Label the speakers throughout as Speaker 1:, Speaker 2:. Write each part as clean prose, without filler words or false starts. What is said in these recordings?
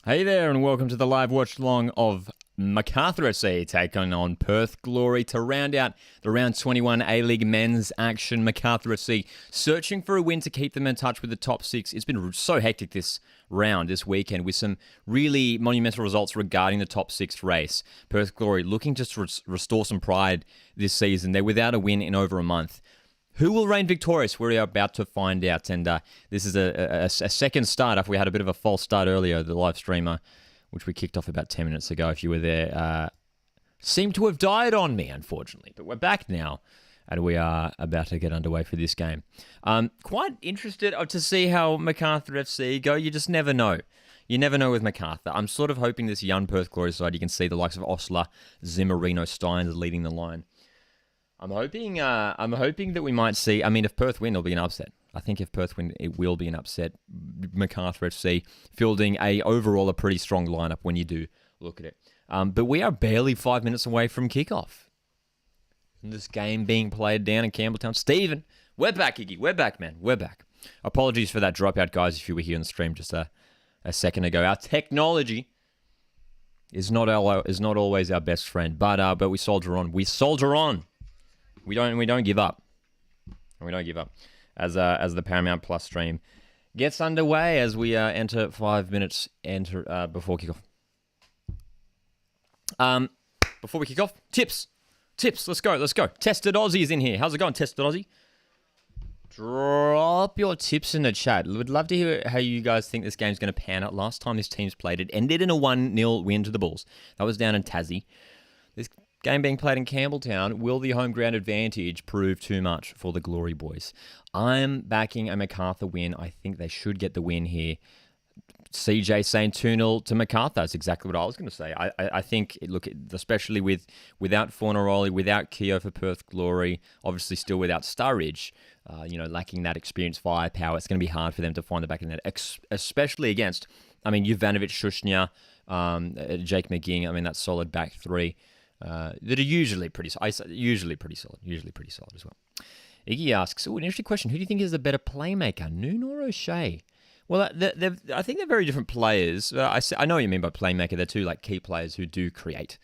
Speaker 1: Hey there, and welcome to the live watch-along of MACARTHUR FC taking on Perth Glory to round out the Round 21 A-League men's action. MACARTHUR FC searching for a win to keep them in touch with the top six. It's been so hectic this weekend with some really monumental results regarding the top six race. Perth Glory looking just to restore some pride this season. They're without a win in over a month. Who will reign victorious? We're about to find out. And this is a second start after we had a bit of a false start earlier, the live streamer, which we kicked off about 10 minutes ago. If you were there, seemed to have died on me, unfortunately. But we're back now, and we are about to get underway for this game. Quite interested to see how MACARTHUR FC go. You just never know. You never know with MACARTHUR. I'm sort of hoping this young Perth Glory side, you can see the likes of Osler, Zimmerino, Steins leading the line. I'm hoping that we might see. I mean, if Perth win, it'll be an upset. I think if Perth win, it will be an upset. MACARTHUR FC fielding overall a pretty strong lineup when you do look at it. But we are barely 5 minutes away from kickoff. And this game being played down in Campbelltown. Stephen, we're back, Iggy. We're back, man. We're back. Apologies for that dropout, guys. If you were here on the stream just a second ago, our technology is not always our best friend, but we soldier on. We soldier on. We don't give up. We don't give up. As the Paramount Plus stream gets underway as we enter 5 minutes before kickoff. Before we kick off, tips. Let's go. Tested Aussie is in here. How's it going, Tested Aussie? Drop your tips in the chat. Would love to hear how you guys think this game's going to pan out. Last time this team's played, it ended in a 1-0 win to the Bulls. That was down in Tassie. This game being played in Campbelltown, will the home ground advantage prove too much for the Glory boys? I'm backing a MACARTHUR win. I think they should get the win here. CJ saying 2-0 to MACARTHUR. That's exactly what I was going to say. I think, look, especially without Fornaroli, without Keogh for Perth Glory, obviously still without Sturridge, lacking that experience, firepower, it's going to be hard for them to find the back of the net, especially against, Jovanovic, Shushnya, Jake McGing. That's solid back three. That are usually pretty solid as well. Iggy asks, an interesting question. Who do you think is the better playmaker, Noon or O'Shea? Well, I think they're very different players. I know what you mean by playmaker. They're two key players who do create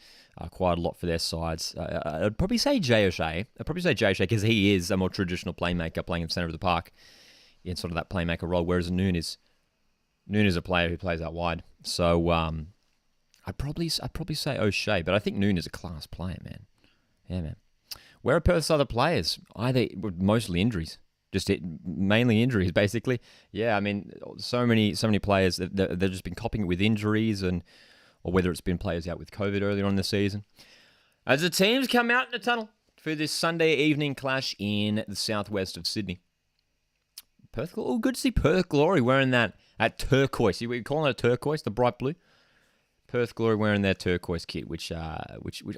Speaker 1: quite a lot for their sides. I'd probably say Jay O'Shea. Because he is a more traditional playmaker playing in the centre of the park in sort of that playmaker role, whereas Noon is a player who plays out wide. So, I'd probably say O'Shea, but I think Noon is a class player, man. Yeah, man. Where are Perth's other players? Mostly injuries. Mainly injuries, basically. Yeah, so many players that they've just been coping it with injuries, or whether it's been players out with COVID earlier on in the season. As the teams come out in the tunnel for this Sunday evening clash in the southwest of Sydney. Perth, good to see Perth Glory wearing that turquoise. You calling it a turquoise, the bright blue? Perth Glory wearing their turquoise kit, which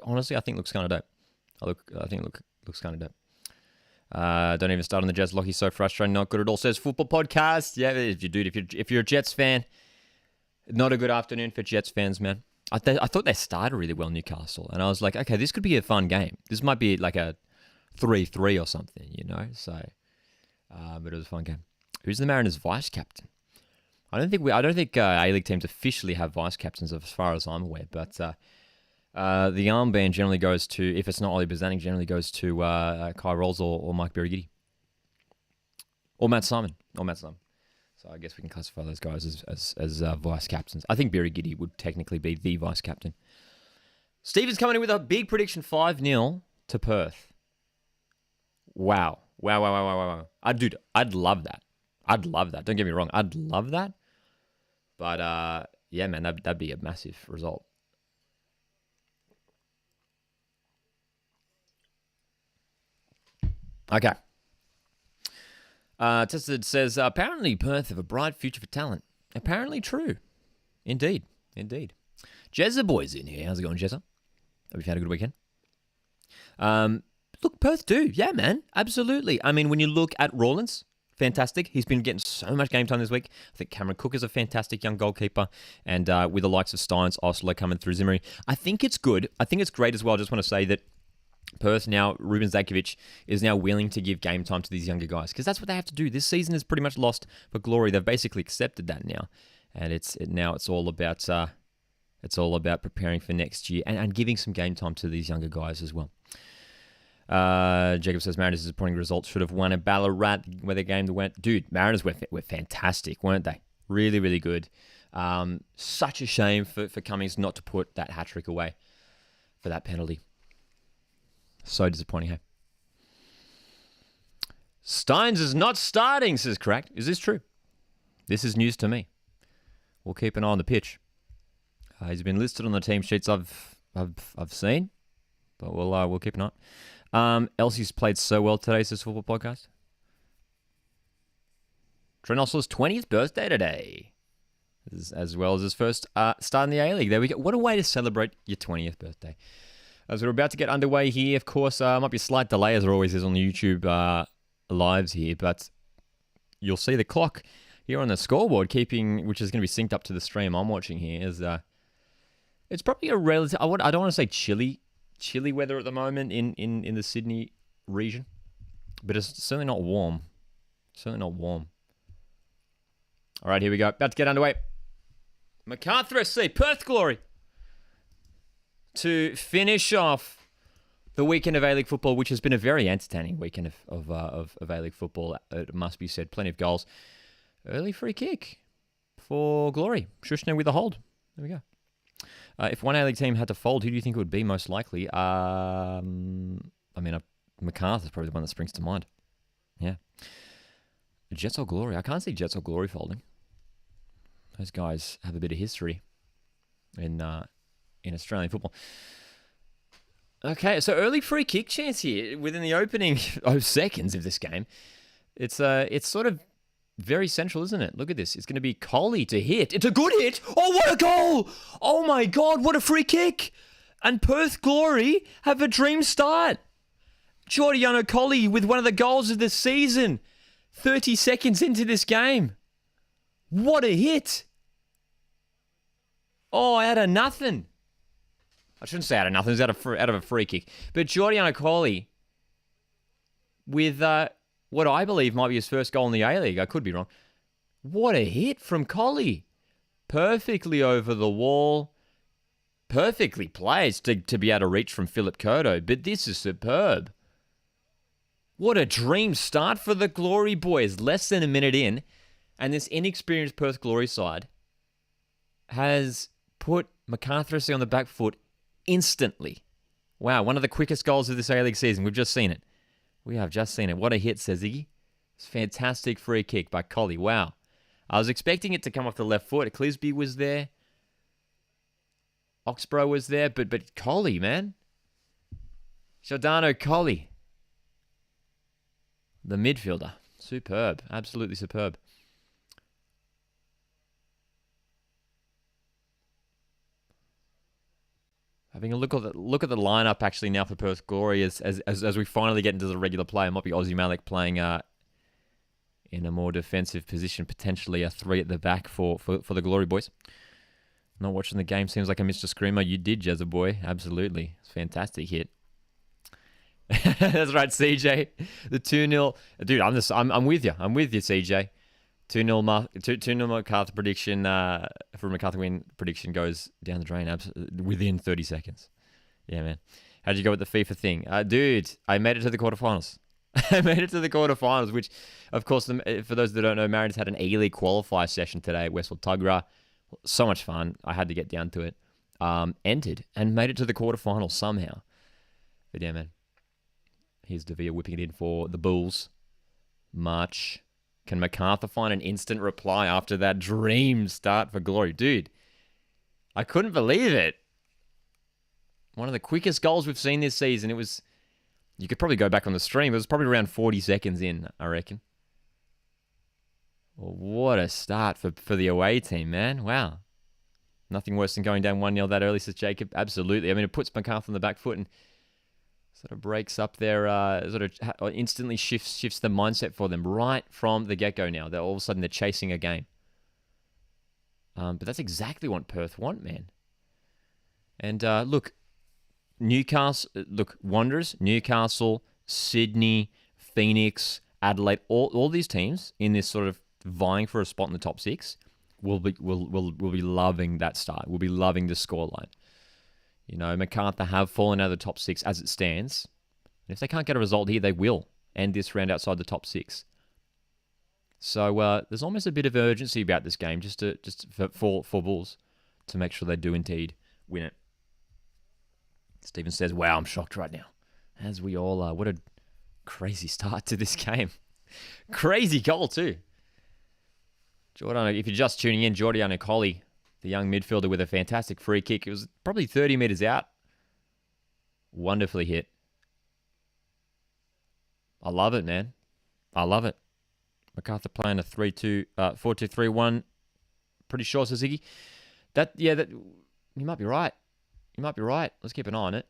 Speaker 1: honestly I think looks kind of dope. I think it looks kind of dope. Don't even start on the Jets. Lockie's so frustrating, not good at all. Says Football Podcast. Yeah, if you're a Jets fan, not a good afternoon for Jets fans, man. I thought they started really well, Newcastle, and I was like, okay, this could be a fun game. This might be like a 3-3 or something, So, but it was a fun game. Who's the Mariners' vice captain? I don't think A-League teams officially have vice captains as far as I'm aware, but the armband generally goes to, if it's not Ollie Bazanik, generally goes to Kai Rolls or Mike Birighitti. Or Matt Simon. So I guess we can classify those guys as vice captains. I think Birighitti would technically be the vice captain. Stephen's coming in with a big prediction, 5-0 to Perth. Wow. I'd love that. Don't get me wrong. I'd love that. But, yeah, man, that'd be a massive result. Okay. Tested says, apparently Perth have a bright future for talent. Apparently true. Indeed. Jezza boy's in here. How's it going, Jezza? Have you had a good weekend? Look, Perth do. Yeah, man. Absolutely. When you look at Rawlins, fantastic. He's been getting so much game time this week. I think Cameron Cook is a fantastic young goalkeeper. And with the likes of Steins, Osler coming through, Zimmery. I think it's good. I think it's great as well. I just want to say that Perth now, Ruben Zakovic, is now willing to give game time to these younger guys because that's what they have to do. This season is pretty much lost for Glory. They've basically accepted that now. And now it's all about preparing for next year and giving some game time to these younger guys as well. Jacob says Mariners' disappointing results should have won at Ballarat where the game went. Dude, Mariners were fantastic, weren't they? Really, really good. Such a shame for Cummings not to put that hat-trick away for that penalty. So disappointing, hey? Steins is not starting, says Cracked. Is this true? This is news to me. We'll keep an eye on the pitch. He's been listed on the team sheets I've seen, but we'll keep an eye. Elsie's played so well today, says Football Podcast. Trent Osler's 20th birthday today, as well as his first start in the A-League. There we go. What a way to celebrate your 20th birthday. As we're about to get underway here, of course, might be a slight delay, as there always is on the YouTube lives here, but you'll see the clock here on the scoreboard, which is going to be synced up to the stream I'm watching here. It's probably a relative. I don't want to say chilly weather at the moment in the Sydney region, but it's certainly not warm. Certainly not warm. All right, here we go. About to get underway. MacArthur SC, Perth Glory, to finish off the weekend of A-League football, which has been a very entertaining weekend of A-League football. It must be said, plenty of goals. Early free kick for Glory. Shushner with a hold. There we go. If one A-League team had to fold, who do you think it would be most likely? MacArthur's probably the one that springs to mind. Yeah. Jets or Glory? I can't see Jets or Glory folding. Those guys have a bit of history in Australian football. Okay, so early free kick chance here within the opening seconds of this game. It's sort of very central, isn't it? Look at this. It's going to be Coley to hit. It's a good hit. Oh, what a goal! Oh my God, what a free kick! And Perth Glory have a dream start. Giordiano Coley with one of the goals of the season. 30 seconds into this game. What a hit! Oh, out of nothing. I shouldn't say out of nothing. It was out of a free kick. But Giordiano Coley with what I believe might be his first goal in the A-League. I could be wrong. What a hit from Coley. Perfectly over the wall. Perfectly placed to be able to reach from Philip Curto. But this is superb. What a dream start for the Glory boys. Less than a minute in. And this inexperienced Perth Glory side has put MacArthur SC on the back foot instantly. Wow, one of the quickest goals of this A-League season. We've just seen it. We have just seen it. What a hit, says Iggy. It's a fantastic free kick by Coley. Wow. I was expecting it to come off the left foot. Clisby was there. Oxborough was there. But Coley, man. Sardonaro Coley. The midfielder. Superb. Absolutely superb. Having a look at the lineup actually now for Perth Glory as we finally get into the regular play. It might be Aussie Malik playing in a more defensive position, potentially a 3 at the back for the Glory boys. Not watching the game seems like I missed a screamer. You did, Jezza boy. Absolutely. It's a fantastic hit. That's right, CJ. The 2-0. Dude, I'm with you. I'm with you, CJ. 2-0 MacArthur prediction for MacArthur win prediction goes down the drain within 30 seconds. Yeah, man. How'd you go with the FIFA thing? Dude, I made it to the quarterfinals. I made it to the quarterfinals, which, of course, for those that don't know, Mariners had an A-League qualifier session today at Westwood Tuggerah. So much fun. I had to get down to it. Entered and made it to the quarterfinals somehow. But yeah, man. Here's Devere whipping it in for the Bulls. March. Can MacArthur find an instant reply after that dream start for Glory? Dude, I couldn't believe it. One of the quickest goals we've seen this season. You could probably go back on the stream. It was probably around 40 seconds in, I reckon. Well, what a start for the away team, man. Wow. Nothing worse than going down 1-0 that early, says Jacob. Absolutely. I mean, it puts MacArthur on the back foot and sort of breaks up their, instantly shifts the mindset for them right from the get-go now. All of a sudden, they're chasing a game. But that's exactly what Perth want, man. And look, Wanderers, Newcastle, Sydney, Phoenix, Adelaide, all these teams in this sort of vying for a spot in the top 6 will be loving that start. We'll be loving the scoreline. You know, MACARTHUR have fallen out of the top 6 as it stands. And if they can't get a result here, they will end this round outside the top 6. So there's almost a bit of urgency about this game, just for Bulls to make sure they do indeed win it. Stephen says, "Wow, I'm shocked right now," as we all are. What a crazy start to this game! Crazy goal too. Jordan, if you're just tuning in, Giordiano Colli, the young midfielder with a fantastic free kick. It was probably 30 meters out. Wonderfully hit. I love it, man. I love it. MACARTHUR playing a 4-2-3-1. Pretty sure, says Ziggy. That you might be right. You might be right. Let's keep an eye on it.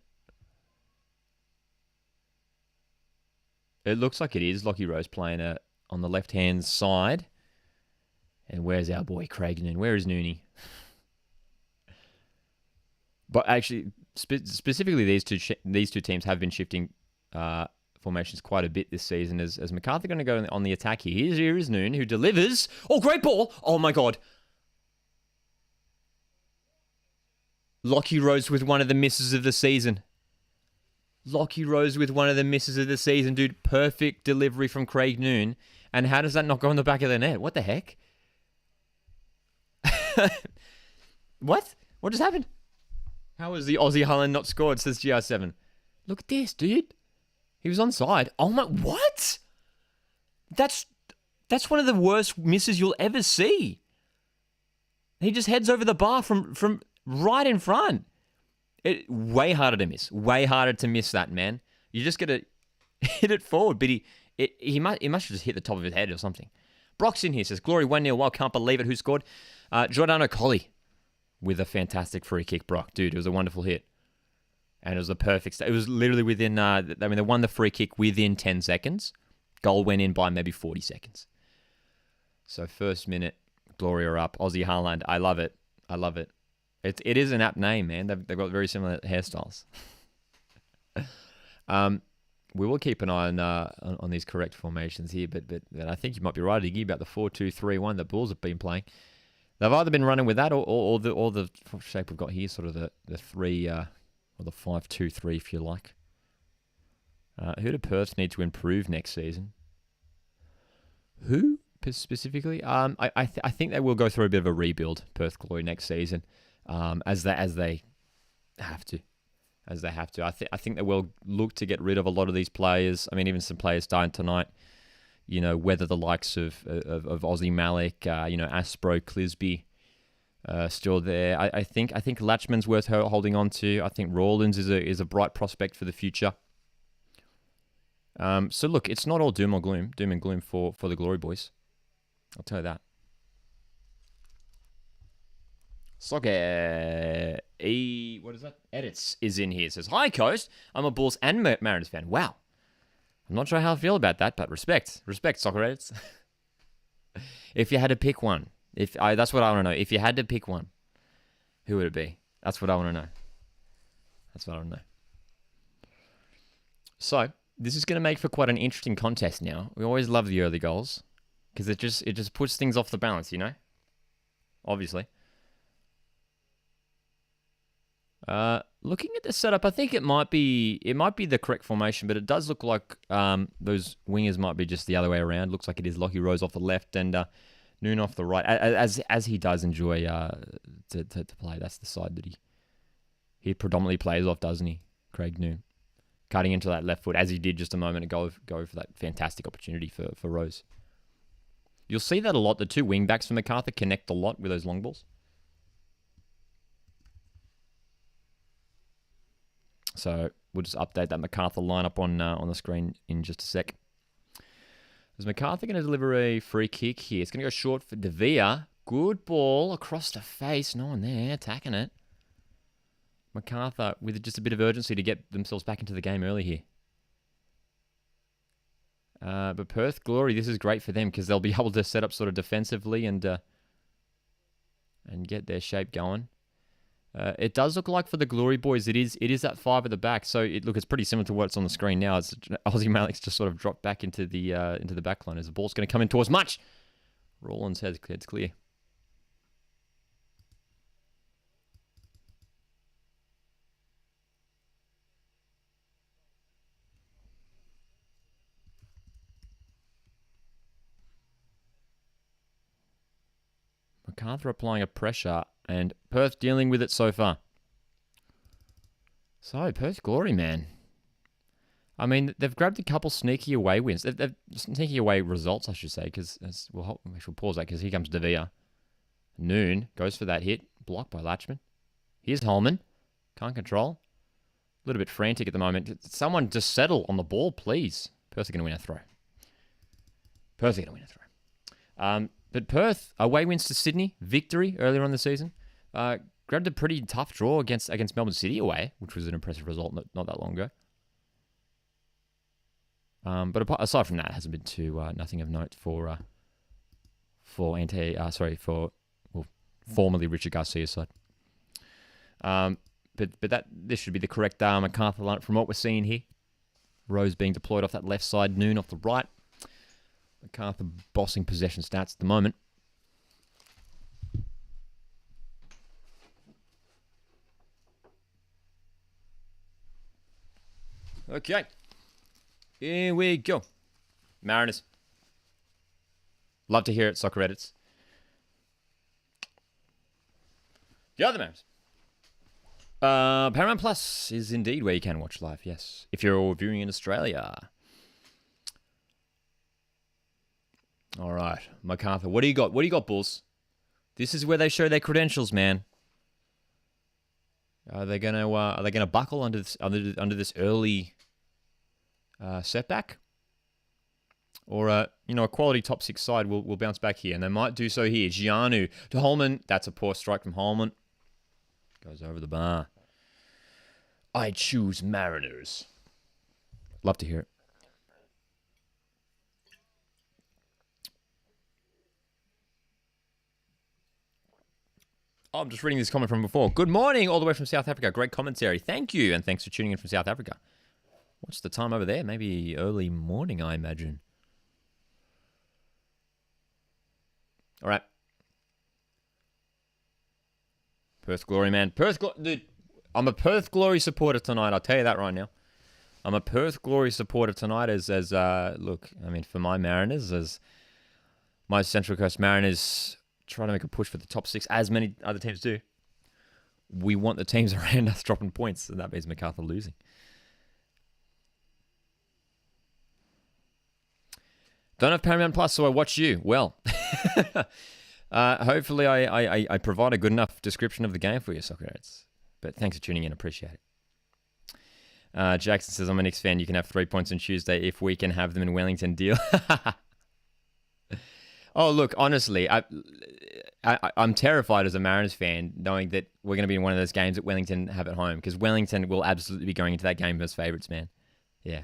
Speaker 1: It looks like it is. Lockie Rose playing on the left-hand side. And where's our boy Craig Noon? Where is Nooney? But actually, specifically these two teams have been shifting formations quite a bit this season. As MACARTHUR going to go on the attack here. Here is Noon, who delivers. Oh, great ball! Oh my God! Lockie Rose with one of the misses of the season. Lockie Rose with one of the misses of the season, dude. Perfect delivery from Craig Noon. And how does that not go in the back of the net? What the heck? What? What just happened? How was the Aussie Holland not scored, says GR7? Look at this, dude. He was onside. Oh my, what? That's one of the worst misses you'll ever see. He just heads over the bar from right in front. Way harder to miss. Way harder to miss that, man. You just got to hit it forward, but he must have just hit the top of his head or something. Brock's in here, says, Glory 1-0. Well, can't believe it. Who scored? Giordano Colli with a fantastic free kick, Brock. Dude, it was a wonderful hit. And it was a perfect... It was literally within... they won the free kick within 10 seconds. Goal went in by maybe 40 seconds. So first minute, Glory are up. Aussie Haaland. I love it. I love it. It is an apt name, man. They've got very similar hairstyles. We will keep an eye on these correct formations here, but I think you might be right, Iggy, about the 4-2-3-1 that Bulls have been playing. They've either been running with that or the shape we've got here, sort of the 3 or the 5-2-3, if you like. Who do Perth need to improve next season? Who specifically? I think they will go through a bit of a rebuild, Perth Glory, next season, as they have to. I think they will look to get rid of a lot of these players. I mean, even some players dying tonight. You know, whether the likes of Aussie Malik, Aspro, Clisby, still there. I think Latchman's worth holding on to. I think Rawlins is a bright prospect for the future. So look, it's not all doom and gloom for the Glory Boys. I'll tell you that. Soccer what is that? Edits is in here. It says, "Hi Coast, I'm a Bulls and Mariners fan." Wow. I'm not sure how I feel about that, but respect, Soccer Edits. If you had to pick one, that's what I want to know. If you had to pick one, who would it be? That's what I want to know. So this is going to make for quite an interesting contest now. We always love the early goals because it just puts things off the balance, you know. Obviously. Looking at the setup, I think it might be the correct formation, but it does look like those wingers might be just the other way around. Looks like it is Lockie Rose off the left and Noon off the right, as he does enjoy to play. That's the side that he predominantly plays off, doesn't he? Craig Noon, cutting into that left foot as he did just a moment ago. Go for that fantastic opportunity for Rose. You'll see that a lot. The two wing backs for MACARTHUR connect a lot with those long balls. So we'll just update that MACARTHUR lineup on the screen in just a sec. Is MACARTHUR going to deliver a free kick here? It's going to go short for De Vea. Good ball across the face. No one there attacking it. MACARTHUR with just a bit of urgency to get themselves back into the game early here. But Perth Glory, this is great for them because they'll be able to set up sort of defensively and get their shape going. It does look like for the Glory Boys, it is that 5 at the back. So it's pretty similar to what's on the screen now. It's Aussie Malik's just sort of dropped back into the back line as the ball's going to come in towards Much. Rawlins heads clear. MacArthur applying a pressure, and Perth dealing with it so far. So, Perth Glory, man. I mean, they've grabbed a couple sneaky away wins. They've sneaky away results, I should say, because we'll pause that because here comes Devere. Noon goes for that hit. Blocked by Latchman. Here's Holman. Can't control. A little bit frantic at the moment. Someone just settle on the ball, please. Perth are going to win a throw. Perth are going to win a throw. But Perth, away wins to Sydney. Victory earlier on the season. Grabbed a pretty tough draw against Melbourne City away, which was an impressive result not that long ago. But aside from that, it hasn't been too nothing of note for formerly Richard Garcia's side. But this should be the correct MacArthur lineup from what we're seeing here. Rose being deployed off that left side, Noon off the right. MacArthur bossing possession stats at the moment. Okay. Here we go. Mariners. Love to hear it, Soccer Edits. The other Mariners. Paramount Plus is indeed where you can watch live, yes. If you're viewing in Australia. All right, MacArthur. What do you got? What do you got, Bulls? This is where they show their credentials, man. Are they gonna buckle under this early setback? Or a quality top six side will bounce back here, and they might do so here. Gianu to Holman. That's a poor strike from Holman. Goes over the bar. I choose Mariners. Love to hear it. Oh, I'm just reading this comment from before. Good morning, all the way from South Africa. Great commentary. Thank you, and thanks for tuning in from South Africa. What's the time over there? Maybe early morning, I imagine. All right. Perth Glory, man. Dude, I'm a Perth Glory supporter tonight. I'll tell you that right now. I'm a Perth Glory supporter tonight look, I mean, for my Mariners, as my Central Coast Mariners trying to make a push for the top six, as many other teams do. We want the teams around us dropping points, and that means MacArthur losing. Don't have Paramount Plus, so I watch you. Well, hopefully I provide a good enough description of the game for you, Socrates. But thanks for tuning in. Appreciate it. Jackson says, I'm a Knicks fan. You can have 3 points on Tuesday if we can have them in Wellington. Deal. Oh, look, honestly, I'm terrified as a Mariners fan knowing that we're going to be in one of those games that Wellington have at home, because Wellington will absolutely be going into that game as favourites, man. Yeah.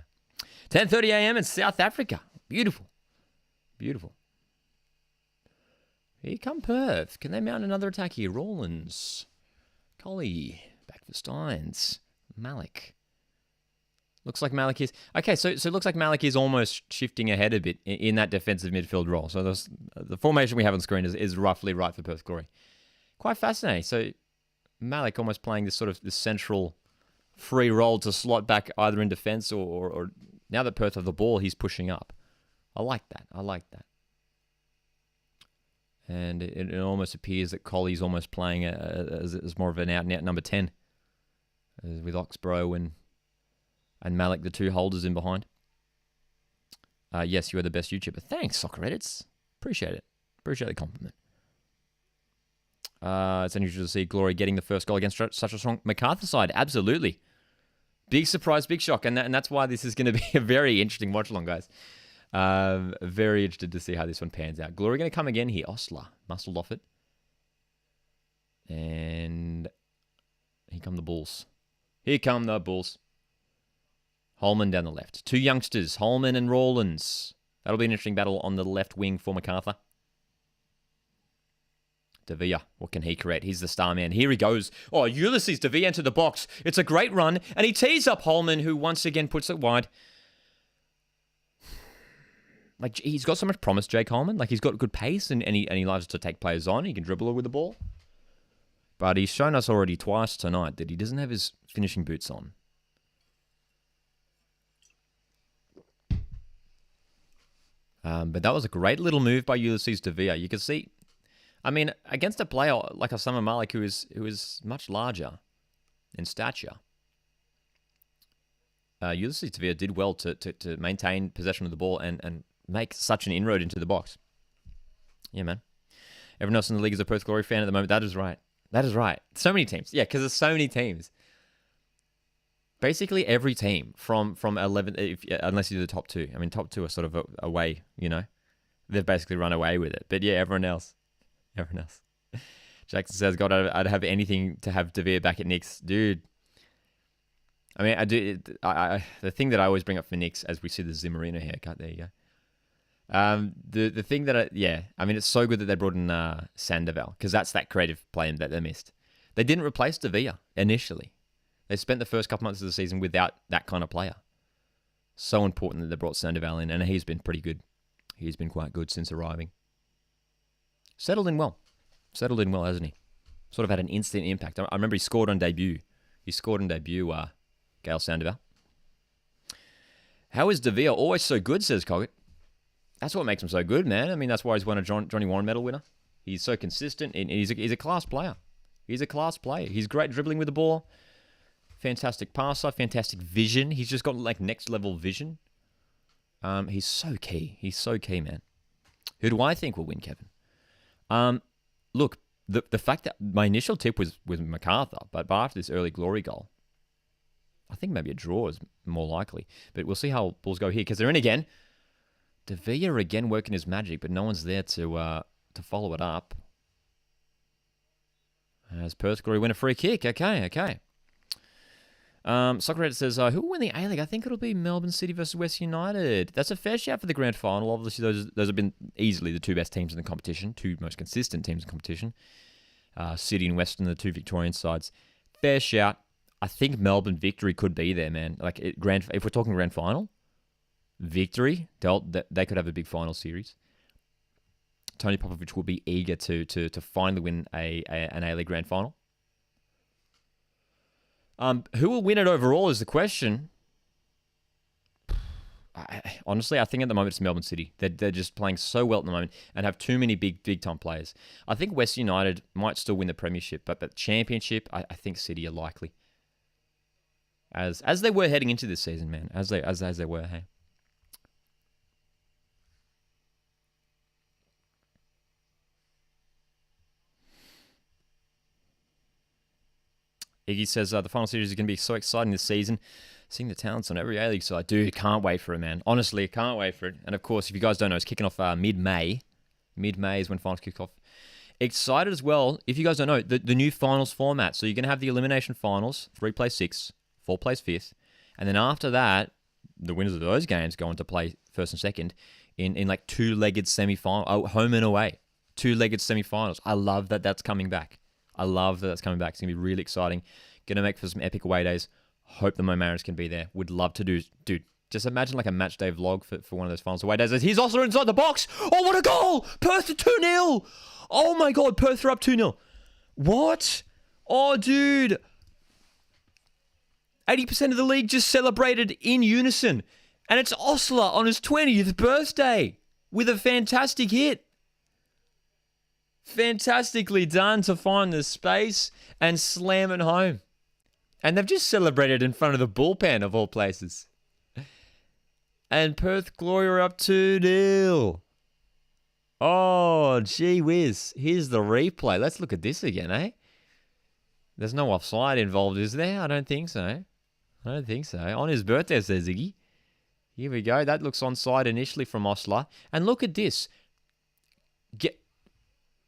Speaker 1: 10:30 a.m. in South Africa. Beautiful. Beautiful. Here come Perth. Can they mount another attack here? Rawlins. Collie. Back for Steins. Malik. Looks like Malik is... Okay, so it looks like Malik is almost shifting ahead a bit in that defensive midfield role. So the formation we have on screen is roughly right for Perth Glory. Quite fascinating. So Malik almost playing this central free role to slot back either in defense or now that Perth have the ball, he's pushing up. I like that. And it almost appears that Colley's almost playing as more of an out-and-out number 10 with Oxborough and Malik, the two holders in behind. Yes, you are the best YouTuber. Thanks, Soccer Edits. Appreciate it. Appreciate the compliment. It's unusual to see Glory getting the first goal against such a strong MacArthur side. Absolutely. Big surprise, big shock. And that's why this is going to be a very interesting watch-along, guys. Very interested to see how this one pans out. Glory going to come again here. Osler muscled off it. And here come the Bulls. Here come the Bulls. Holman down the left. Two youngsters, Holman and Rawlins. That'll be an interesting battle on the left wing for MacArthur. Devere, what can he create? He's the star man. Here he goes. Oh, Ulysses Devere into the box. It's a great run, and he tees up Holman, who once again puts it wide. Like, he's got so much promise, Jake Holman. Like, he's got good pace, and he loves to take players on. He can dribble with the ball. But he's shown us already twice tonight that he doesn't have his finishing boots on. But that was a great little move by Ulysses Devere. You can see I mean, against a player like Osama Malik, who is much larger in stature, Ulysses Tavia did well to maintain possession of the ball and make such an inroad into the box. Yeah, man. Everyone else in the league is a Perth Glory fan at the moment. That is right. That is right. So many teams. Yeah, because there's so many teams. Basically, every team from 11, unless you do the top two. I mean, top two are sort of away, you know. They've basically run away with it. But yeah, everyone else. Everyone else. Jackson says, God, I'd have anything to have Devere back at Knicks. Dude. I mean, I do. The thing that I always bring up for Knicks, as we see the Zimmerino haircut, there you go. The thing that I mean, it's so good that they brought in Sandoval, because that's that creative play that they missed. They didn't replace Devere initially. They spent the first couple months of the season without that kind of player. So important that they brought Sandoval in, and he's been pretty good. He's been quite good since arriving. Settled in well, hasn't he? Sort of had an instant impact. I remember he scored on debut. Gail Sandoval. How is Devere always so good, says Coggett. That's what makes him so good, man. I mean, that's why he's won a Johnny Warren medal winner. He's so consistent, and he's a class player. He's a class player. He's great dribbling with the ball. Fantastic passer, fantastic vision. He's just got like next level vision. He's so key. He's so key, man. Who do I think will win, Kevin? Look, the fact that my initial tip was MacArthur, but after this early glory goal, I think maybe a draw is more likely. But we'll see how Bulls go here, because they're in again. De Villa again working his magic, but no one's there to follow it up. As Perth Glory win a free kick. Okay. Soccer says, who will win the A-League? I think it'll be Melbourne City versus West United. That's a fair shout for the grand final. Obviously, those have been easily the two best teams in the competition, two most consistent teams in competition. City and Western, the two Victorian sides. Fair shout. I think Melbourne victory could be there, man. Like if we're talking grand final, victory, they could have a big final series. Tony Popovich will be eager to finally win an A-League grand final. Who will win it overall is the question. Honestly, I think at the moment it's Melbourne City. They're just playing so well at the moment and have too many big time players. I think West United might still win the premiership, but the championship, I think City are likely. As they were heading into this season, man. As they were, hey. Iggy says the final series is going to be so exciting this season. Seeing the talents on every A-League side. Dude, can't wait for it, man. Honestly, can't wait for it. And of course, if you guys don't know, it's kicking off mid-May. Mid-May is when finals kick off. Excited as well, if you guys don't know, the new finals format. So you're going to have the elimination finals, 3 plays 6, 4 plays 5th. And then after that, the winners of those games go on to play first and second in like two-legged semi-final, home and away. Two-legged semi-finals. I love that that's coming back. It's going to be really exciting. Going to make for some epic away days. Hope the Mo Mariners can be there. Would love to do. Dude, just imagine like a match day vlog for one of those finals away days. He's also inside the box. Oh, what a goal! Perth to 2-0. Oh my God, Perth are up 2-0. What? Oh, dude. 80% of the league just celebrated in unison. And it's Osler on his 20th birthday with a fantastic hit. Fantastically done to find the space and slam it home. And they've just celebrated in front of the bullpen of all places. And Perth Glory are up 2-0. Oh, gee whiz. Here's the replay. Let's look at this again, eh? There's no offside involved, is there? I don't think so. On his birthday, says Iggy. Here we go. That looks onside initially from Osler. And look at this.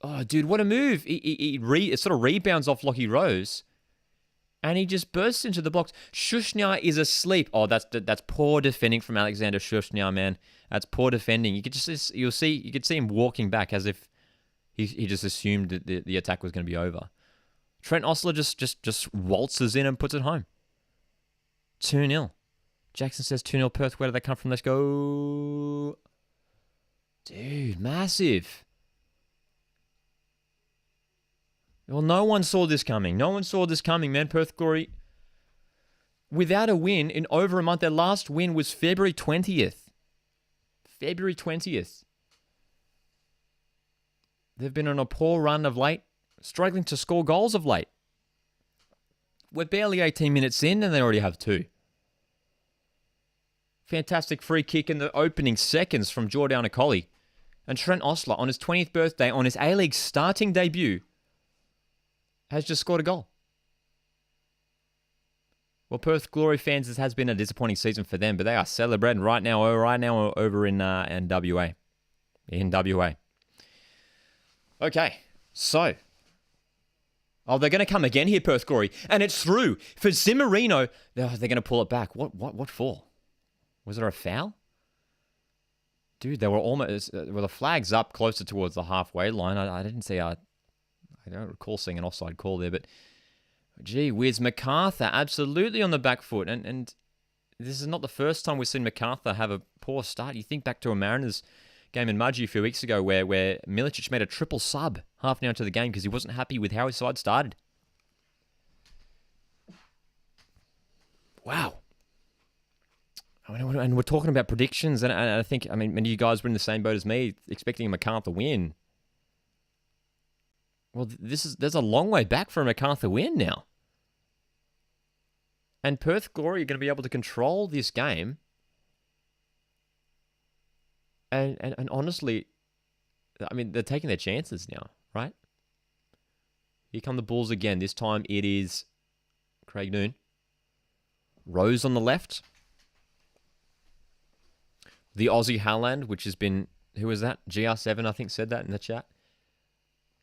Speaker 1: Oh, dude, what a move. It sort of rebounds off Lockie Rose. And he just bursts into the box. Shushnya is asleep. Oh, that's poor defending from Alexander Shushnya, man. That's poor defending. You could see him walking back as if he just assumed that the attack was going to be over. Trent Osler just waltzes in and puts it home. 2-0. Jackson says 2-0 Perth. Where did they come from? Let's go. Dude, massive. Well, no one saw this coming. Man. Perth Glory, without a win in over a month. Their last win was February 20th. They've been on a poor run of late, struggling to score goals of late. We're barely 18 minutes in and they already have 2. Fantastic free kick in the opening seconds from Jordan Acoli. And Trent Osler, on his 20th birthday, on his A-League starting debut, has just scored a goal. Well, Perth Glory fans, this has been a disappointing season for them, but they are celebrating right now over in WA. In WA. Okay, so. Oh, they're going to come again here, Perth Glory. And it's through. For Zimmerino, they're going to pull it back. What for? Was there a foul? Dude, they were almost... Well, the flag's up closer towards the halfway line. I didn't see I don't recall seeing an offside call there, but... Gee whiz, MacArthur absolutely on the back foot. And this is not the first time we've seen MacArthur have a poor start. You think back to a Mariners game in Mudgee a few weeks ago where Milicic made a triple sub half an hour into the game because he wasn't happy with how his side started. Wow. And we're talking about predictions, and I think, I mean, many of you guys were in the same boat as me, expecting a MacArthur win. Well, there's a long way back for a MacArthur win now. And Perth Glory are going to be able to control this game. And honestly, I mean, they're taking their chances now, right? Here come the Bulls again. This time it is Craig Noon. Rose on the left. The Aussie Haaland, which has been... Who was that? GR7, I think, said that in the chat.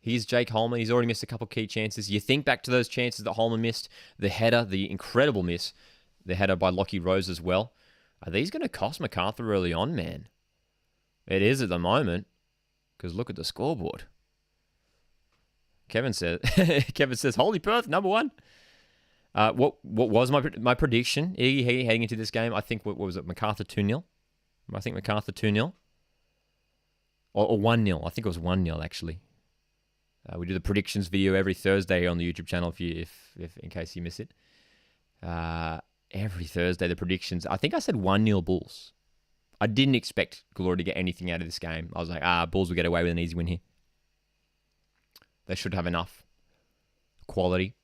Speaker 1: Here's Jake Holman. He's already missed a couple key chances. You think back to those chances that Holman missed. The header, the incredible miss. The header by Lockie Rose as well. Are these going to cost MacArthur early on, man? It is at the moment. Because look at the scoreboard. Kevin says, holy Perth, number 1. What was my prediction? Iggy heading into this game, I think, what was it? MacArthur 2-0? I think MacArthur 2-0. Or 1-0. I think it was 1-0, actually. We do the predictions video every Thursday on the YouTube channel if in case you miss it. Every Thursday, the predictions. I think I said 1-0 Bulls. I didn't expect Glory to get anything out of this game. I was like, Bulls will get away with an easy win here. They should have enough quality.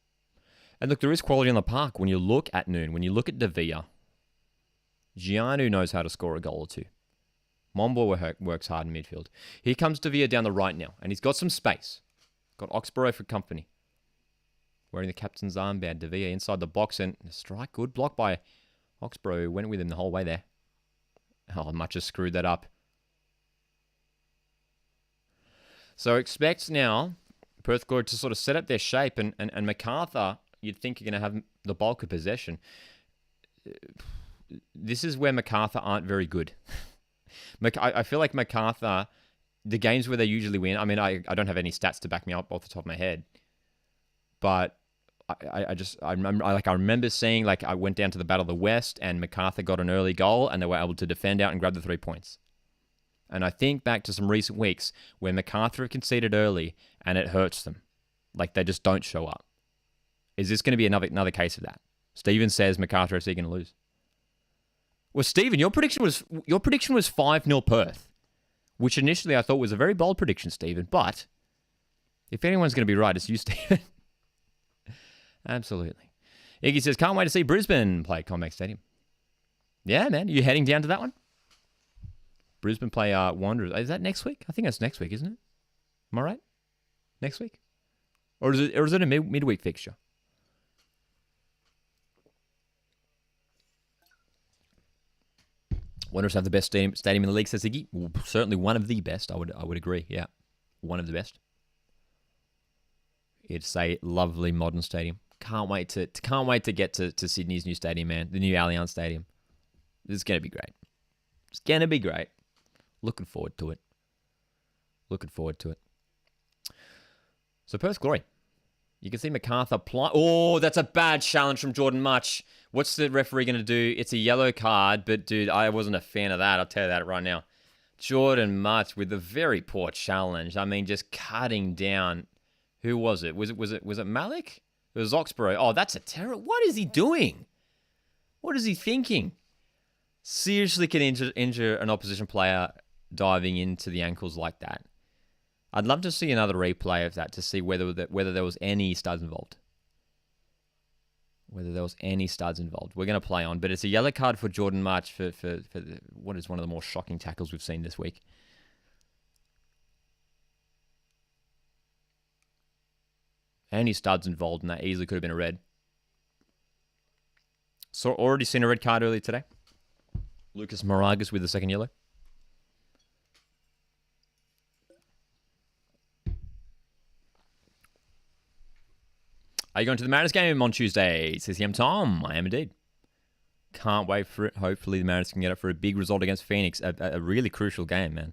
Speaker 1: And look, there is quality on the park when you look at Noon, when you look at Davia. Gianu knows how to score a goal or two. Mombo works hard in midfield. Here comes Davia down the right now, and he's got some space. Got Oxborough for company. Wearing the captain's armband. Davia inside the box, and a strike. Good block by Oxborough, who went with him the whole way there. Oh, much has screwed that up. So expect now Perth Glory to sort of set up their shape, and MacArthur, you'd think you're going to have the bulk of possession. This is where MacArthur aren't very good. I feel like MacArthur, the games where they usually win, I mean, I don't have any stats to back me up off the top of my head, but I remember seeing, like, I went down to the Battle of the West and MacArthur got an early goal and they were able to defend out and grab the 3 points. And I think back to some recent weeks where MacArthur have conceded early and it hurts them. Like, they just don't show up. Is this going to be another case of that? Stephen says MacArthur FC going to lose. Well, Stephen, your prediction was 5-0 Perth, which initially I thought was a very bold prediction, Stephen. But if anyone's going to be right, it's you, Stephen. Absolutely. Iggy says, can't wait to see Brisbane play at Combank Stadium. Yeah, man. Are you heading down to that one? Brisbane play Wanderers. Is that next week? I think that's next week, isn't it? Am I right? Next week? Or is it a midweek fixture? Wanderers have the best stadium in the league, says Iggy. Well, certainly one of the best. I would agree. Yeah, one of the best. It's a lovely modern stadium. Can't wait to get to Sydney's new stadium, man. The new Allianz Stadium. It's gonna be great. It's gonna be great. Looking forward to it. So Perth Glory. You can see MacArthur Oh, that's a bad challenge from Jordan Much. What's the referee going to do? It's a yellow card, but dude, I wasn't a fan of that. I'll tell you that right now. Jordan Much with a very poor challenge. I mean, just cutting down. Who was it? Was it Malik? It was Oxborough. Oh, that's a terror. What is he doing? What is he thinking? Seriously can injure an opposition player diving into the ankles like that. I'd love to see another replay of that to see whether there was any studs involved. We're going to play on, but it's a yellow card for Jordan March for what is one of the more shocking tackles we've seen this week. Any studs involved, and that easily could have been a red. So already seen a red card earlier today. Lucas Moragas with the second yellow. Are you going to the Mariners game on Tuesday? Says him, Tom. I am indeed. Can't wait for it. Hopefully the Mariners can get up for a big result against Phoenix. A really crucial game, man.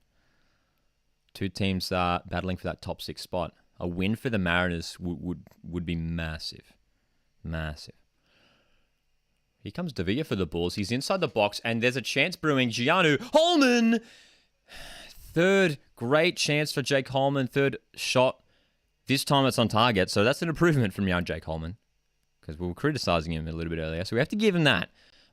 Speaker 1: Two teams battling for that top 6 spot. A win for the Mariners would be massive. Massive. Here comes Davia for the Bulls. He's inside the box, and there's a chance brewing. Giannu Holman! Third great chance for Jake Holman. Third shot. This time it's on target, so that's an improvement from young Jake Holman, because we were criticizing him a little bit earlier, so we have to give him that.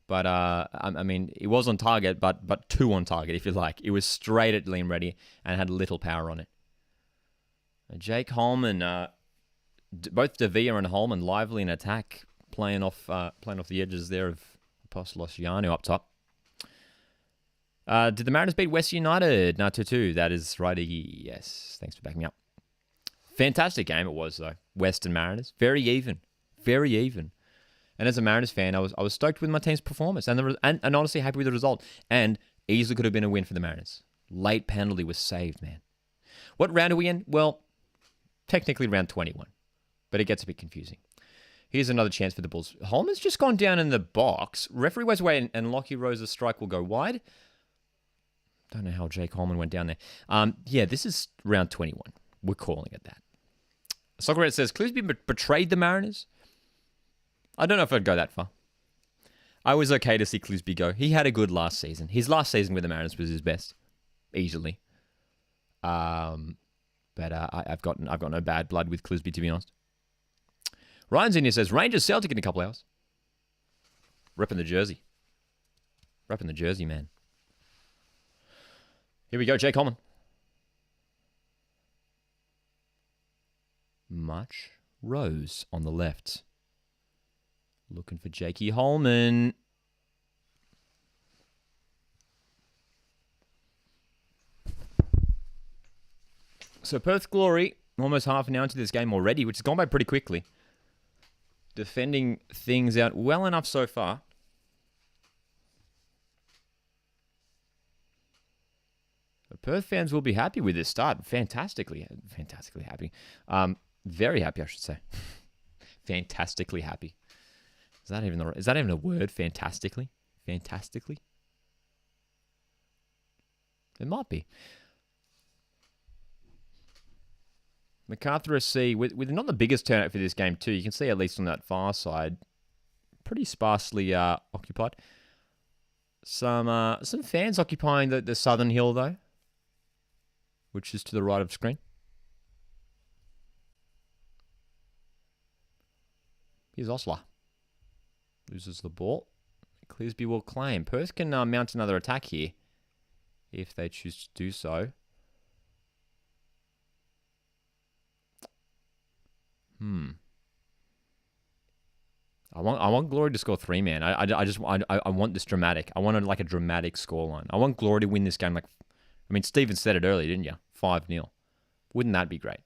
Speaker 1: But, I mean, it was on target, but 2 on target, if you like. It was straight at Liam Reddy and had little power on it. Jake Holman, both Davia and Holman lively in attack, playing off the edges there of Apostolos Giannou up top. Did the Mariners beat West United? No, 2-2. That is righty. Yes. Thanks for backing me up. Fantastic game it was, though. West and Mariners. Very even. Very even. And as a Mariners fan, I was stoked with my team's performance and honestly happy with the result. And easily could have been a win for the Mariners. Late penalty was saved, man. What round are we in? Well, technically round 21. But it gets a bit confusing. Here's another chance for the Bulls. Holman's just gone down in the box. Referee waits away and Lockie Rose's strike will go wide. Don't know how Jake Holman went down there. Yeah, this is round 21. We're calling it that. Soccer says, Clearsby betrayed the Mariners? I don't know if I'd go that far. I was okay to see Clearsby go. He had a good last season. His last season with the Mariners was his best. Easily. But I've got no bad blood with Clearsby, to be honest. Ryan's in here says, Rangers Celtic in a couple hours. Repping the jersey. Repping the jersey, man. Here we go, Jake Holman. Much Rose on the left. Looking for Jakey Holman. So Perth Glory, almost half an hour into this game already, which has gone by pretty quickly. Defending things out well enough so far. The Perth fans will be happy with this start. Fantastically happy. Very happy, I should say. Fantastically happy. Is that even a word? Fantastically? Fantastically? It might be. MacArthur SC, with not the biggest turnout for this game too, you can see at least on that far side, pretty sparsely occupied. Some fans occupying the southern hill though, which is to the right of screen. Here's Osler. Loses the ball. Clearsby will claim. Perth can mount another attack here if they choose to do so. I want Glory to score 3, man. I want this dramatic. I want like a dramatic scoreline. I want Glory to win this game. Steven said it earlier, didn't you? 5-0. Wouldn't that be great?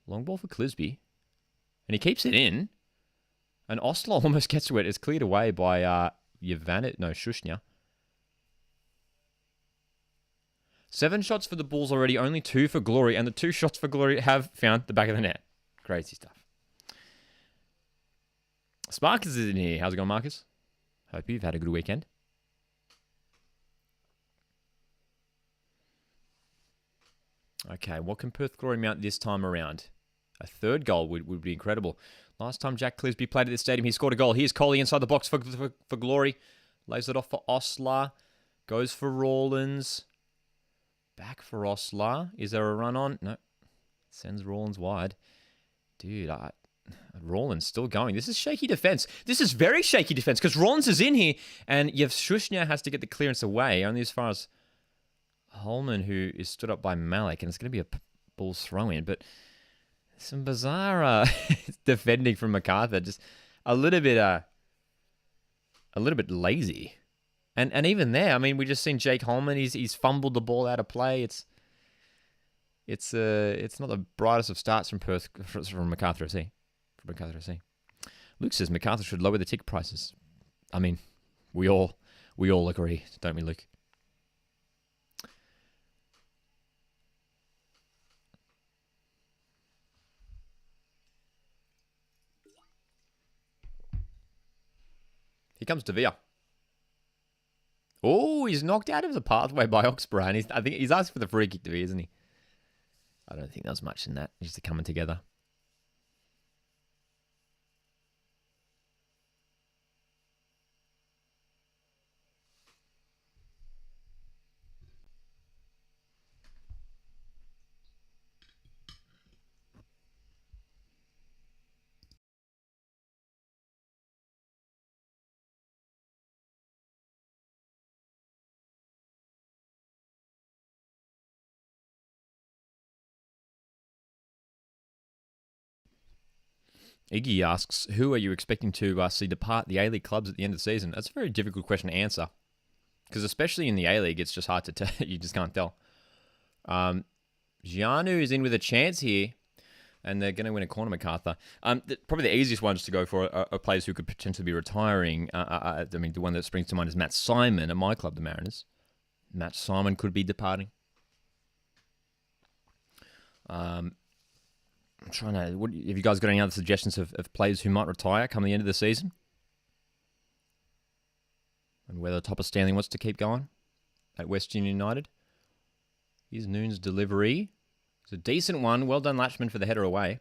Speaker 1: Long ball for Clearsby. And he keeps it in. And Oslo almost gets to it. It's cleared away by Shushnya. 7 shots for the Bulls already, only 2 for Glory. And the 2 shots for Glory have found the back of the net. Crazy stuff. Sparkus is in here. How's it going, Marcus? Hope you've had a good weekend. Okay, what can Perth Glory mount this time around? A 3rd goal would be incredible. Last time Jack Clearsby played at this stadium, he scored a goal. Here's Coley inside the box for Glory. Lays it off for Osler. Goes for Rawlins. Back for Osler. Is there a run on? No. Sends Rawlins wide. Dude, Rawlins still going. This is shaky defense. This is very shaky defense because Rawlins is in here and Shushnya has to get the clearance away only as far as Holman, who is stood up by Malik, and it's going to be a Bulls throw-in, but some bizarre defending from MacArthur, just a little bit lazy. And even there, I mean, we just seen Jake Holman. He's fumbled the ball out of play. It's not the brightest of starts from Perth from MacArthur FC. Luke says MacArthur should lower the ticket prices. I mean, we all agree, don't we, Luke? Here comes Devere. Oh, he's knocked out of the pathway by Oxborough. And I think he's asking for the free kick to be, isn't he? I don't think there was much in that. Just coming together. Iggy asks, who are you expecting to see depart the A-League clubs at the end of the season? That's a very difficult question to answer. Because especially in the A-League, it's just hard to tell. You just can't tell. Gianu is in with a chance here. And they're going to win a corner, MacArthur. Probably the easiest ones to go for are players who could potentially be retiring. I mean, the one that springs to mind is Matt Simon at my club, the Mariners. Matt Simon could be departing. I'm trying to... have you guys got any other suggestions of players who might retire come the end of the season? And whether Topper Stanley wants to keep going at Western United? Here's Noon's delivery. It's a decent one. Well done, Latchman, for the header away.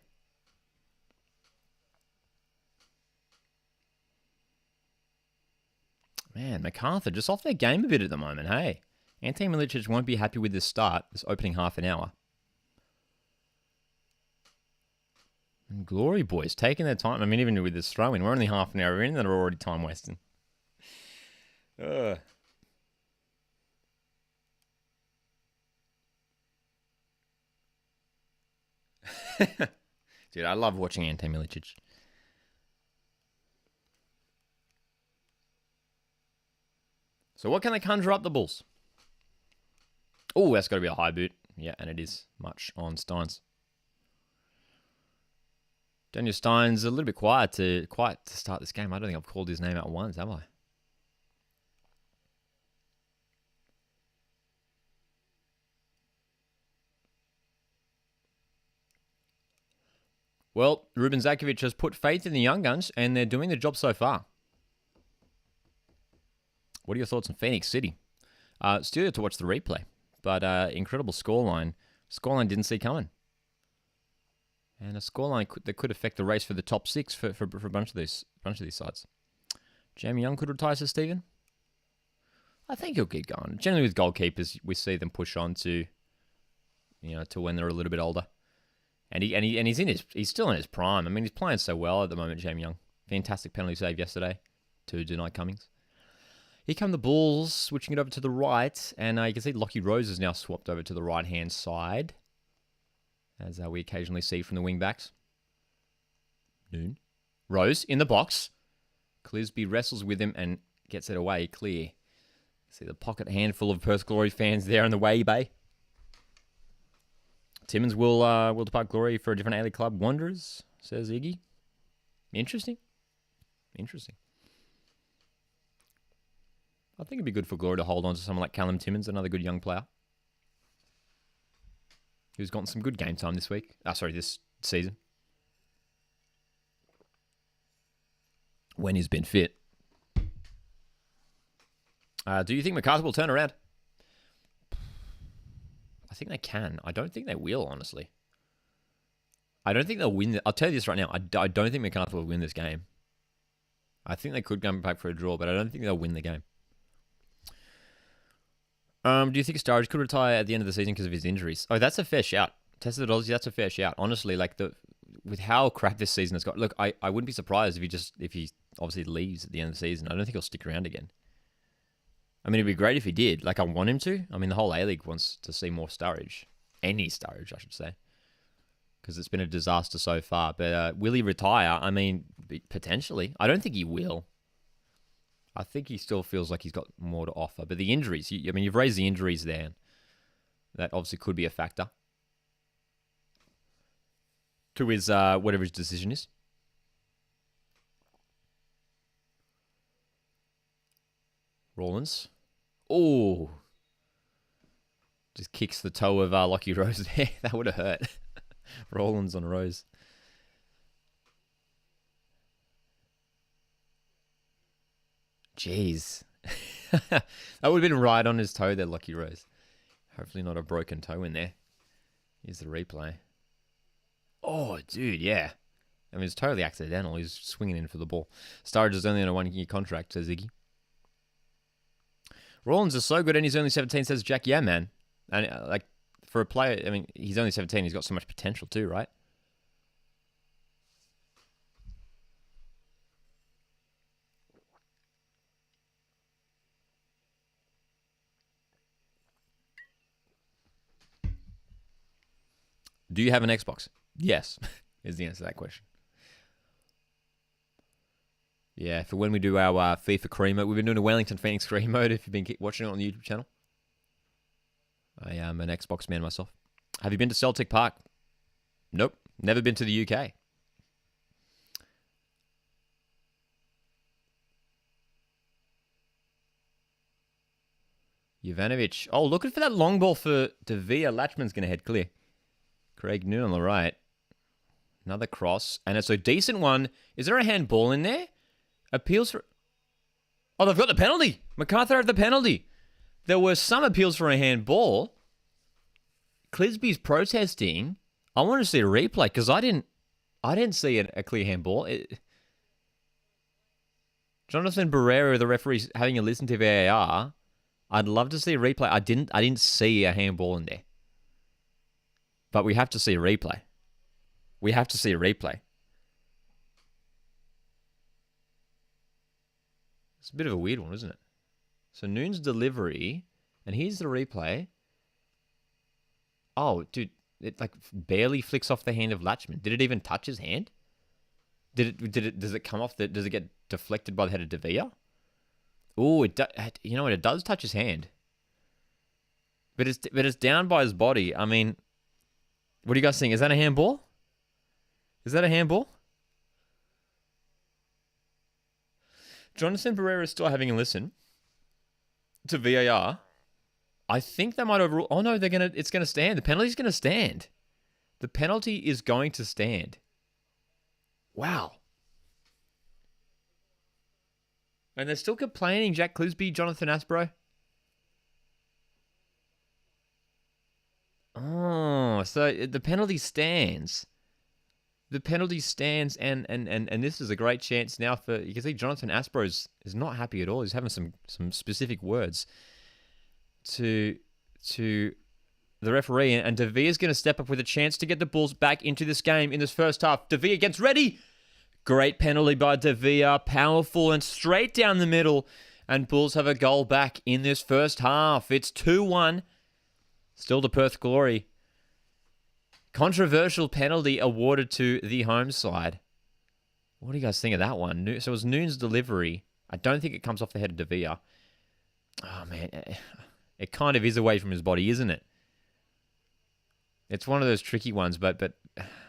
Speaker 1: Man, MacArthur just off their game a bit at the moment, hey? Ante Milicic won't be happy with this start, this opening half an hour. And Glory boys taking their time. I mean, even with this throw-in, we're only half an hour in and they're already time wasting. Dude, I love watching Ante Milicic. So what can they conjure up, the Bulls? Oh, that's got to be a high boot. Yeah, and it is much on Steins. Daniel Steins a little bit quiet to start this game. I don't think I've called his name out once, have I? Well, Ruben Zakovic has put faith in the young guns, and they're doing the job so far. What are your thoughts on Phoenix City? Still yet to watch the replay, but incredible scoreline. Scoreline didn't see coming. And a scoreline that could affect the race for the top six for a bunch of these sides. Jamie Young could retire, says Stephen. I think he'll keep going. Generally with goalkeepers, we see them push on to when they're a little bit older. And he's still in his prime. I mean, he's playing so well at the moment, Jamie Young. Fantastic penalty save yesterday to deny Cummings. Here come the Bulls, switching it over to the right. And you can see Lockie Rose is now swapped over to the right-hand side, as we occasionally see from the wing-backs. Noon. Rose in the box. Clisby wrestles with him and gets it away clear. See the pocket handful of Perth Glory fans there in the way bay. Timmins will depart Glory for a different A-League club. Wanderers, says Iggy. Interesting. I think it'd be good for Glory to hold on to someone like Callum Timmins, another good young player, who's gotten some good game time this season. When he's been fit. Do you think MacArthur will turn around? I think they can. I don't think they will, honestly. I don't think they'll win. I'll tell you this right now. I don't think MacArthur will win this game. I think they could come back for a draw, but I don't think they'll win the game. Do you think Sturridge could retire at the end of the season because of his injuries? Oh, that's a fair shout. Tessa Dodgy, that's a fair shout. Honestly, with how crap this season has got. Look, I wouldn't be surprised if he obviously leaves at the end of the season. I don't think he'll stick around again. I mean, it'd be great if he did. Like, I want him to. I mean, the whole A-League wants to see more Sturridge. Any Sturridge, I should say. Because it's been a disaster so far. But will he retire? I mean, potentially. I don't think he will. I think he still feels like he's got more to offer. But the injuries, I mean, you've raised the injuries there. That obviously could be a factor to his whatever his decision is. Rawlins. Oh. Just kicks the toe of Lockie Rose there. That would have hurt. Rawlins on Rose. Jeez. That would have been right on his toe there, Lockie Rose. Hopefully not a broken toe in there. Here's the replay. Oh, dude, yeah. I mean, it's totally accidental. He's swinging in for the ball. Sturridge is only on a 1-year contract, says Iggy. Rawlins is so good and he's only 17, says Jack. Yeah, man. And like, for a player, I mean, he's only 17. He's got so much potential too, right? Do you have an Xbox? Yes, is the answer to that question. Yeah, for when we do our FIFA Cream mode. We've been doing a Wellington Phoenix Cream mode if you've been watching it on the YouTube channel. I am an Xbox man myself. Have you been to Celtic Park? Nope, never been to the UK. Jovanovic. Oh, looking for that long ball for De Vea. Latchman's going to head clear. Craig Noon on the right. Another cross. And it's a decent one. Is there a handball in there? Appeals for... Oh, they've got the penalty. MacArthur had the penalty. There were some appeals for a handball. Clisby's protesting. I want to see a replay because I didn't see a clear handball. Jonathan Barrera, the referee, having a listen to VAR. I'd love to see a replay. I didn't see a handball in there. But we have to see a replay. We have to see a replay. It's a bit of a weird one, isn't it? So Noon's delivery, and here's the replay. Oh, dude, it like barely flicks off the hand of Latchman. Did it even touch his hand? Does it come off? Does it get deflected by the head of De Vea? Oh, you know what? It does touch his hand. But it's down by his body. I mean, what do you guys think? Is that a handball? Is that a handball? Jonathan Barrera is still having a listen to VAR. I think they might overrule. Oh no, it's gonna stand. The penalty's gonna stand. The penalty is going to stand. Wow. And they're still complaining, Jack Clisby, Jonathan Aspro. Oh, so the penalty stands. The penalty stands, and this is a great chance now for... You can see Jonathan Aspro is not happy at all. He's having some specific words to the referee, and De Vea's going to step up with a chance to get the Bulls back into this game in this first half. De Vea gets ready. Great penalty by De Vea. Powerful and straight down the middle, and Bulls have a goal back in this first half. It's 2-1. Still to Perth Glory. Controversial penalty awarded to the home side. What do you guys think of that one? So it was Noon's delivery. I don't think it comes off the head of De Vea. Oh, man. It kind of is away from his body, isn't it? It's one of those tricky ones, but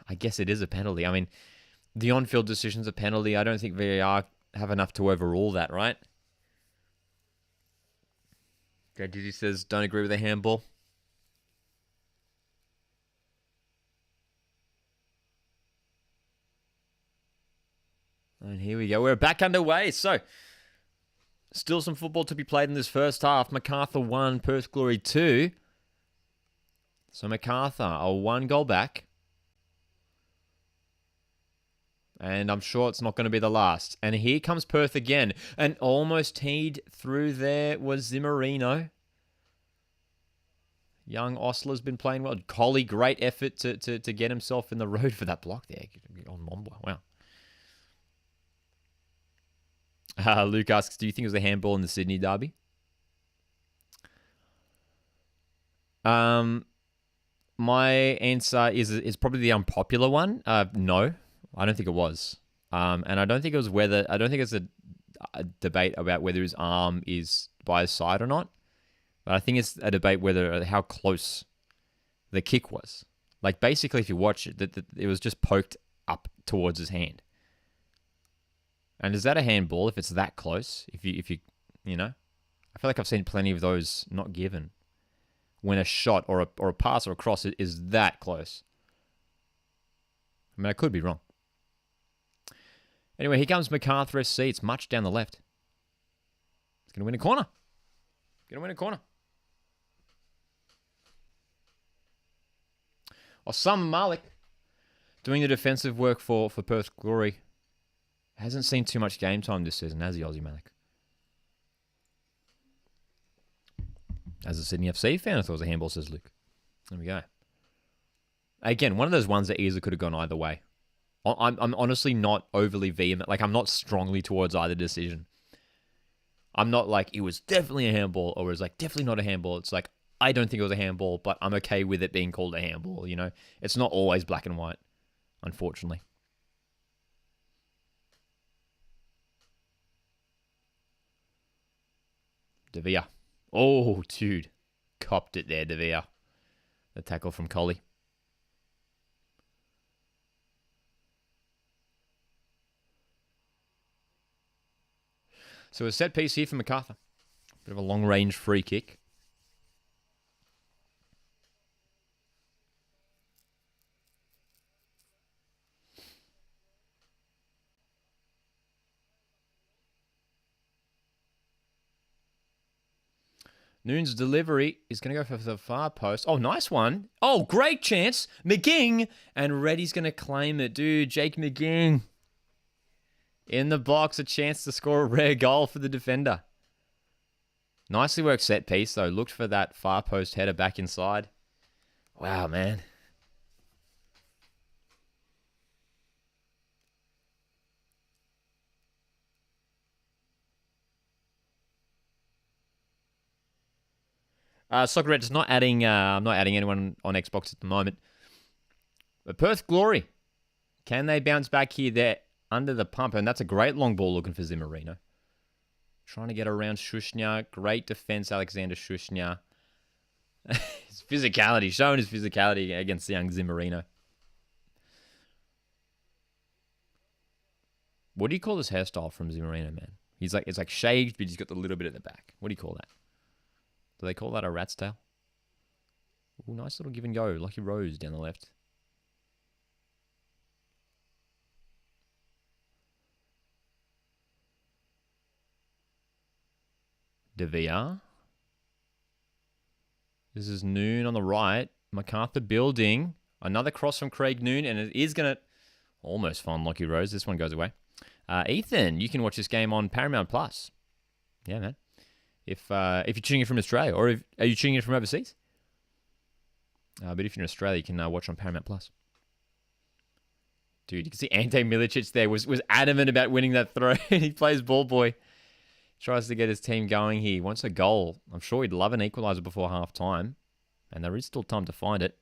Speaker 1: I guess it is a penalty. I mean, the on-field decision's a penalty. I don't think VAR have enough to overrule that, right? Okay, Dizzy says, don't agree with the handball. And here we go. We're back underway. So, still some football to be played in this first half. MacArthur 1, Perth Glory 2. So, MacArthur are 1 goal back. And I'm sure it's not going to be the last. And here comes Perth again. And almost teed through there was Zimmerino. Young Ostler's been playing well. Collie, great effort to get himself in the road for that block there. On Mombwa. Wow. Luke asks, do you think it was a handball in the Sydney derby? My answer is probably the unpopular one. No, I don't think it was. And I don't think it was whether. I don't think it's a debate about whether his arm is by his side or not. But I think it's a debate whether how close the kick was. Like basically, if you watch it, that it was just poked up towards his hand. And is that a handball if it's that close? If you I feel like I've seen plenty of those not given when a shot or a pass or a cross is that close. I mean, I could be wrong. Anyway, here comes MACARTHUR SC. It's much down the left. It's going to win a corner. Going to win a corner. Osama Malik doing the defensive work for Perth Glory. Hasn't seen too much game time this season, has he, Aussie Malik? As a Sydney FC fan, I thought it was a handball, says Luke. There we go. Again, one of those ones that easily could have gone either way. I'm honestly not overly vehement. Like, I'm not strongly towards either decision. I'm not like, it was definitely a handball, or it was like, definitely not a handball. It's like, I don't think it was a handball, but I'm okay with it being called a handball, you know? It's not always black and white, unfortunately. De Villa. Oh, dude. Copped it there, De Villa. The tackle from Collie. So a set piece here for MACARTHUR. Bit of a long-range free kick. Noon's delivery is going to go for the far post. Oh, nice one. Oh, great chance. McGing. And Reddy's going to claim it. Dude, Jake McGing. In the box, a chance to score a rare goal for the defender. Nicely worked set piece, though. Looked for that far post header back inside. Wow, man. Soccer Red is not adding. I'm not adding anyone on Xbox at the moment. But Perth Glory, can they bounce back here? They're under the pump, and that's a great long ball looking for Zimmerino. Trying to get around Shushnya. Great defense, Alexander Shushnya. His physicality, showing his physicality against young Zimmerino. What do you call this hairstyle from Zimmerino, man? It's like shaved, but he's got the little bit at the back. What do you call that? Do they call that a rat's tail? Ooh, nice little give and go. Lucky Rose down the left. De Villa. This is Noon on the right. MACARTHUR building. Another cross from Craig Noon, and it is going to almost find Lucky Rose. This one goes away. Ethan, you can watch this game on Paramount Plus. Yeah, man. If you're tuning in from Australia, or are you tuning in from overseas? But if you're in Australia, you can watch on Paramount Plus. Dude, you can see Ante Milicic there was adamant about winning that throw. He plays ball boy. Tries to get his team going here. Wants a goal. I'm sure he'd love an equaliser before half time. And there is still time to find it.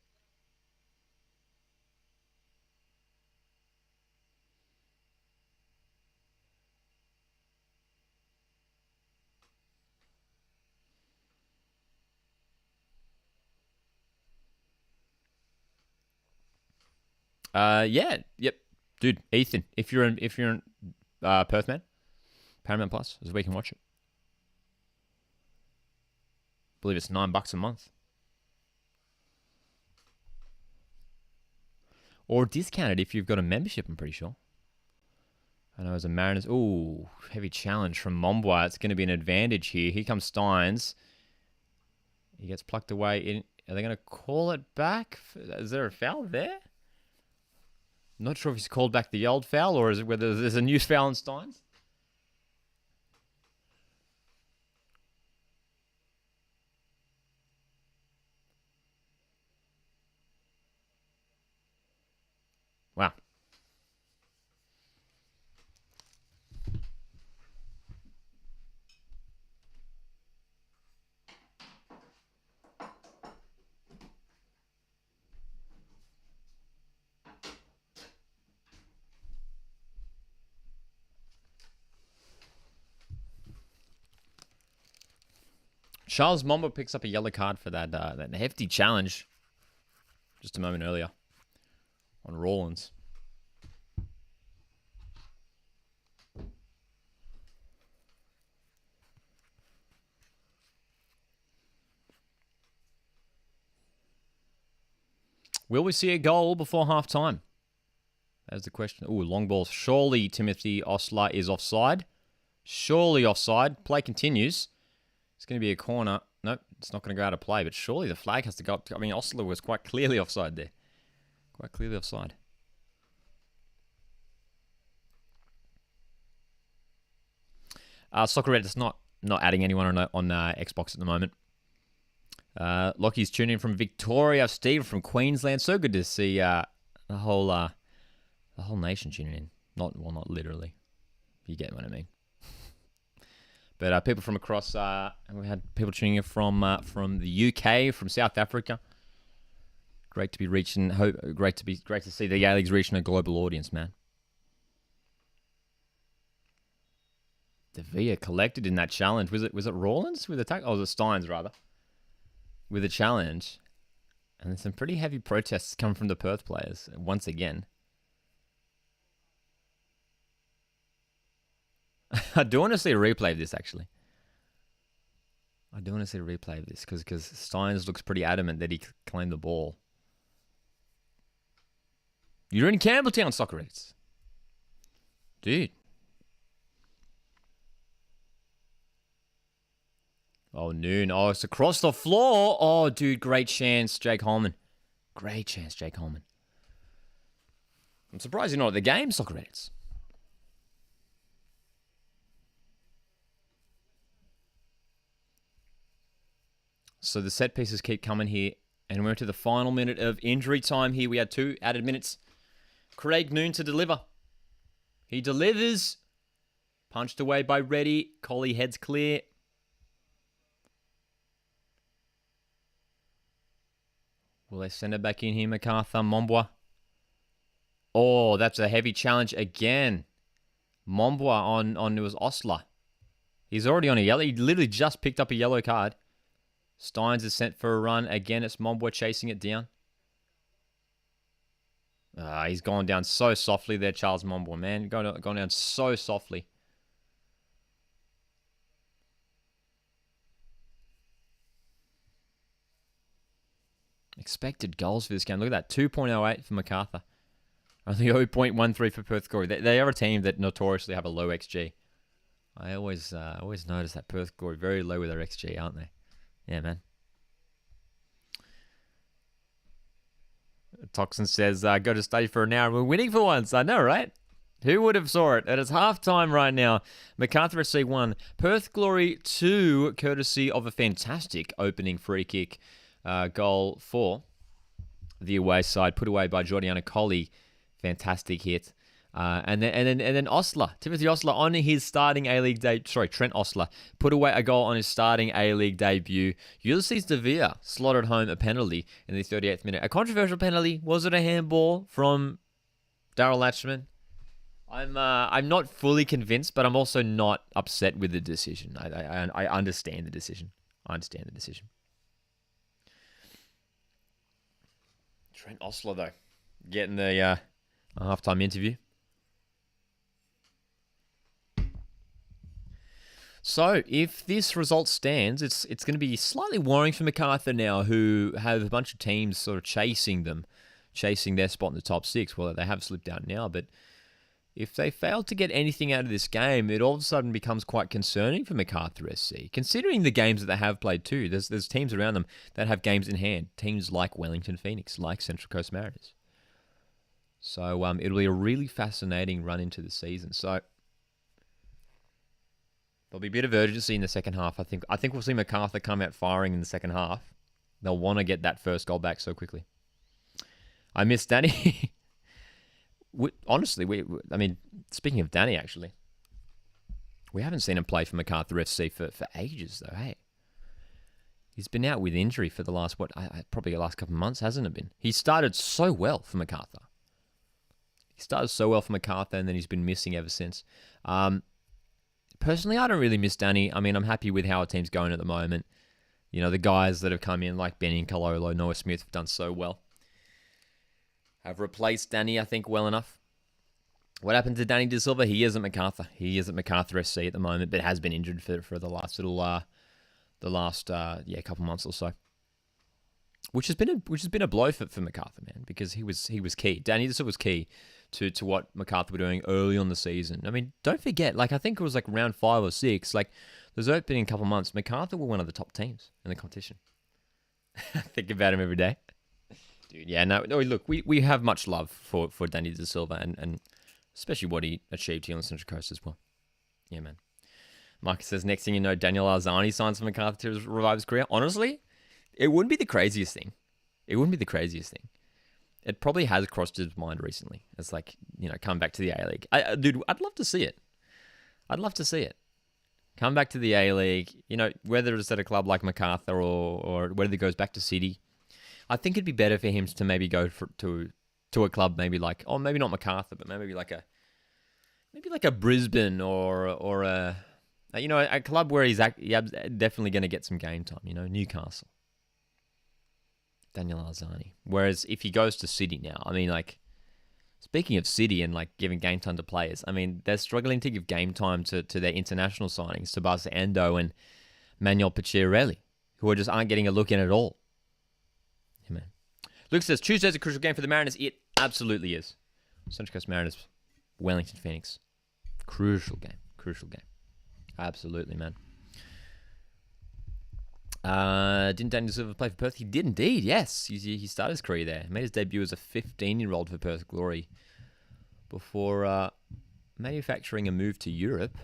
Speaker 1: Yeah, yep, dude, Ethan. If you're in Perth, man, Paramount Plus is where you can watch it. I believe it's $9 a month, or discounted if you've got a membership. I'm pretty sure. I know as a Mariners. Ooh, heavy challenge from Momboy. It's going to be an advantage here. Here comes Steins. He gets plucked away. Are they going to call it back? Is there a foul there? I'm not sure if he's called back the old foul or is it whether there's a new foul in Steins. Wow. Charles Momba picks up a yellow card for that hefty challenge just a moment earlier on Rawlins. Will we see a goal before half-time? That's the question. Ooh, long ball. Surely Timothy Osler is offside. Surely offside. Play continues. It's going to be a corner. Nope, it's not going to go out of play, but surely the flag has to go up. I mean, Osler was quite clearly offside there. Quite clearly offside. Soccer Red is not adding anyone on Xbox at the moment. Lockie's tuning in from Victoria. Steve from Queensland. So good to see the whole nation tuning in. Not literally. You get what I mean. But people from across, we had people tuning in from the UK, from South Africa. Great to be reaching. Great to see the A-League's reaching a global audience, man. De Villa collected in that challenge. Was it Rawlins with the tackle? Oh, was it Steins rather? With a challenge. And there's some pretty heavy protests coming from the Perth players once again. I do want to see a replay of this, actually. I do want to see a replay of this because Steins looks pretty adamant that he claimed the ball. You're in Campbelltown, Soccerettes. Dude. Oh, Noon. Oh, it's across the floor. Oh, dude, great chance, Jake Holman. Great chance, Jake Holman. I'm surprised you're not at the game, Soccerettes. So the set pieces keep coming here. And we're into the final minute of injury time here. We had 2 added minutes. Craig Noon to deliver. He delivers. Punched away by Reddy. Collie heads clear. Will they send it back in here, MacArthur? Mombwa. Oh, that's a heavy challenge again. Mombwa on it was Osler. He's already on a yellow. He literally just picked up a yellow card. Steins is sent for a run. Again, it's Mombwa chasing it down. He's gone down so softly there, Charles Mombwa, man. Gone down so softly. Expected goals for this game. Look at that. 2.08 for MacArthur. Only 0.13 for Perth Glory. They are a team that notoriously have a low XG. I always notice that Perth Glory very low with their XG, aren't they? Yeah, man. Toxin says, go to study for an hour. We're winning for once. I know, right? Who would have saw it? It's half-time right now. MacArthur SC 1. Perth Glory 2, courtesy of a fantastic opening free kick goal for the away side. Put away by Jordiana Collie. Fantastic hit. And then Osler, Timothy Osler on his starting A-League debut. Trent Osler put away a goal on his starting A-League debut. Ulysses De Villa slotted home a penalty in the 38th minute. A controversial penalty. Was it a handball from Daryl Latchman? I'm not fully convinced, but I'm also not upset with the decision. I understand the decision. Trent Osler, though, getting the halftime interview. So, if this result stands, it's going to be slightly worrying for MacArthur now, who have a bunch of teams sort of chasing their spot in the top 6. Well, they have slipped out now, but if they fail to get anything out of this game, it all of a sudden becomes quite concerning for MacArthur SC, considering the games that they have played too. There's teams around them that have games in hand, teams like Wellington Phoenix, like Central Coast Mariners. So it'll be a really fascinating run into the season. So there'll be a bit of urgency in the second half. I think we'll see MacArthur come out firing in the second half. They'll want to get that first goal back so quickly. I miss Danny. Honestly, I mean, speaking of Danny, actually, we haven't seen him play for MacArthur FC for ages, though. Hey, he's been out with injury for the last probably the last couple of months, hasn't it been? He started so well for MacArthur. And then he's been missing ever since. Personally, I don't really miss Danny. I mean, I'm happy with how our team's going at the moment. You know, the guys that have come in like Benny and Kalolo, Noah Smith have done so well. Have replaced Danny, I think, well enough. What happened to Danny De Silva? He is at MacArthur. He is at MacArthur SC at the moment, but has been injured for the last couple months or so. Which has been a blow for MacArthur, man, because he was key. Danny De Silva was key to what MacArthur were doing early on the season. I mean, don't forget, like I think it was like round 5 or 6, like those opening couple months, MacArthur were one of the top teams in the competition. Think about him every day. Dude, yeah, no, look, we have much love for Danny De Silva and especially what he achieved here on the Central Coast as well. Yeah, man. Marcus says, next thing you know, Daniel Arzani signs for MacArthur to revive his career. Honestly, it wouldn't be the craziest thing. It probably has crossed his mind recently. It's like, you know, come back to the A-League. Dude, I'd love to see it. Come back to the A-League, you know, whether it's at a club like MacArthur or whether it goes back to City. I think it'd be better for him to maybe go to a club maybe like, oh, maybe not MacArthur, but maybe like a Brisbane or a, you know, a club where he's definitely going to get some game time, you know, Newcastle. Daniel Arzani. Whereas if he goes to City now, I mean, like, speaking of City and, like, giving game time to players, I mean, they're struggling to give game time to their international signings, Tabasa Ando and Manuel Pacciarelli, who just aren't getting a look in at all. Yeah, man. Luke says, Tuesday's a crucial game for the Mariners. It absolutely is. Central Coast Mariners, Wellington Phoenix. Crucial game. Absolutely, man. Didn't Daniel Silva play for Perth? He did indeed, yes. He started his career there. Made his debut as a 15-year-old for Perth Glory before manufacturing a move to Europe.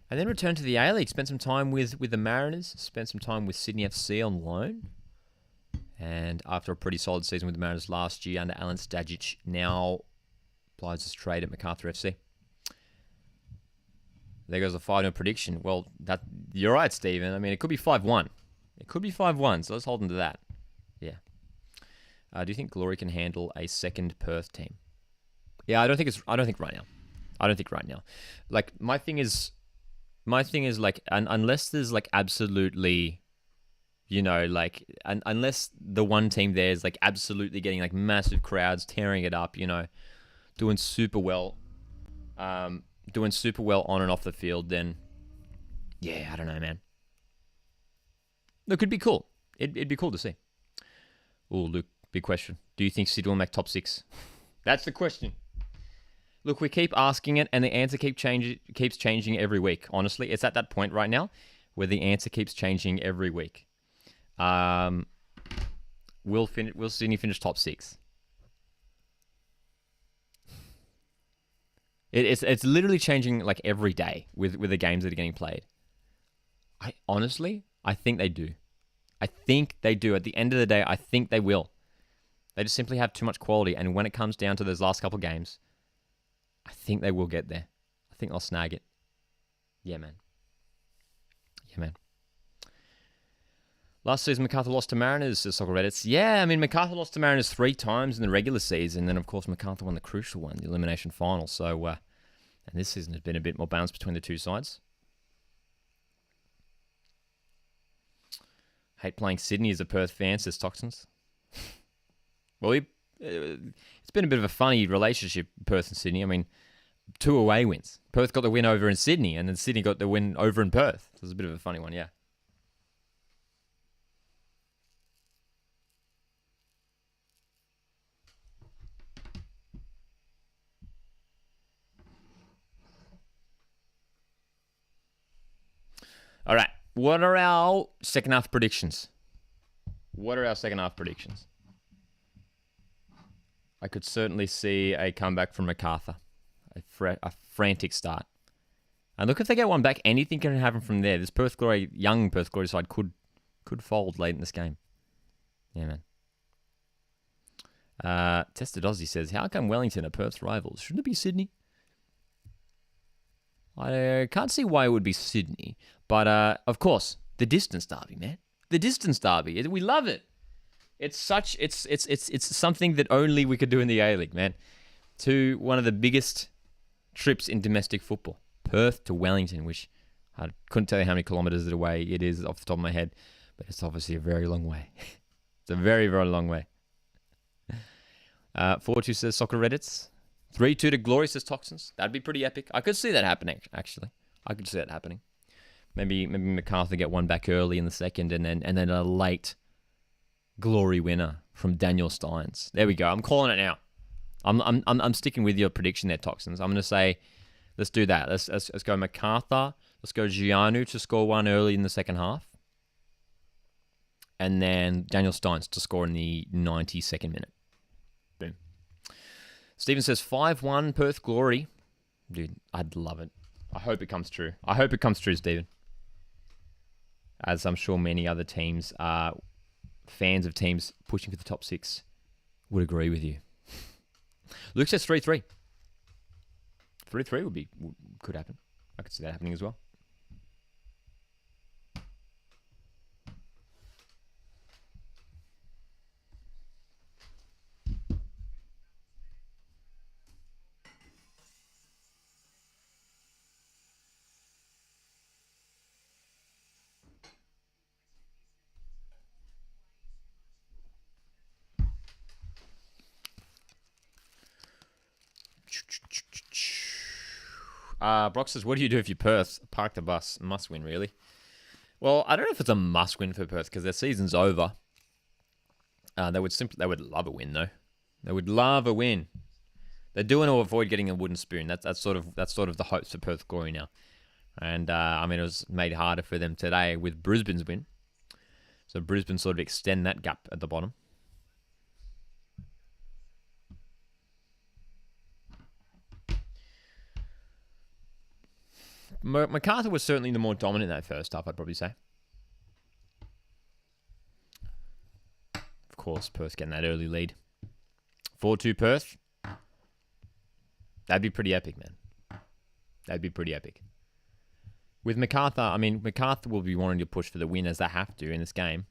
Speaker 1: And then returned to the A-League. Spent some time with the Mariners. Spent some time with Sydney FC on loan. And after a pretty solid season with the Mariners last year under Alan Stajic, now applies his trade at MacArthur FC. There goes the 5-0 prediction. Well, you're right, Stephen. I mean, it could be 5-1. So let's hold on to that. Yeah. Do you think Glory can handle a second Perth team? Yeah, I don't think right now. Like, my thing is like, unless there's like absolutely, you know, like, unless the one team there is like absolutely getting like massive crowds, tearing it up, you know, doing super well on and off the field, then yeah, I don't know, man. Look, it'd be cool. It'd be cool to see. Oh, Luke, big question. Do you think City will make top 6? That's the question. Look, we keep asking it, and the answer keeps changing every week. Honestly, it's at that point right now where the answer keeps changing every week. Will Sydney finish top 6? It's literally changing like every day with the games that are getting played. I think they do. At the end of the day, I think they will. They just simply have too much quality, and when it comes down to those last couple games, I think they will get there. I think they'll snag it. Yeah, man. Last season, MacArthur lost to Mariners, says Soccer Reddits. Yeah, I mean, MacArthur lost to Mariners 3 times in the regular season. And then, of course, MacArthur won the crucial one, the elimination final. So, and this season has been a bit more balanced between the two sides. Hate playing Sydney as a Perth fan, says Toxins. Well, it's been a bit of a funny relationship, Perth and Sydney. I mean, 2 away wins. Perth got the win over in Sydney, and then Sydney got the win over in Perth. So it was a bit of a funny one, yeah. All right, what are our second half predictions? I could certainly see a comeback from MacArthur, a frantic start. And look, if they get one back, anything can happen from there. This young Perth Glory side could fold late in this game. Yeah, man. Tested Aussie says, how come Wellington are Perth's rivals? Shouldn't it be Sydney? I can't see why it would be Sydney. But, of course, the distance derby, man. The distance derby. We love it. It's something that only we could do in the A-League, man. To one of the biggest trips in domestic football. Perth to Wellington, which I couldn't tell you how many kilometres away it is off the top of my head, but it's obviously a very long way. It's a very, very long way. 4-2 says Soccer Reddits. 3-2 to Glory says Toxins. That'd be pretty epic. I could see that happening, actually. I could see that happening. Maybe MacArthur get one back early in the second, and then a late Glory winner from Daniel Steins. There we go. I'm calling it now. I'm sticking with your prediction there, Toxins. I'm going to say, let's do that. Let's go MacArthur. Let's go Gianu to score one early in the second half. And then Daniel Steins to score in the 92nd minute. Boom. Stephen says 5-1 Perth Glory. Dude, I'd love it. I hope it comes true. I hope it comes true, Stephen. As I'm sure many other teams, fans of teams pushing for the top 6, would agree with you. Luke says 3-3. 3-3 could happen. I could see that happening as well. Brock says, what do you do if you're Perth? Park the bus. Must win, really. Well, I don't know if it's a must win for Perth because their season's over. They would love a win, though. They would love a win. They're doing to avoid getting a wooden spoon. That's sort of the hopes for Perth Glory now. And it was made harder for them today with Brisbane's win. So Brisbane sort of extend that gap at the bottom. MacArthur was certainly the more dominant in that first half, I'd probably say. Of course, Perth getting that early lead. 4-2 Perth. That'd be pretty epic, man. That'd be pretty epic. With MacArthur, MacArthur will be wanting to push for the win as they have to in this game.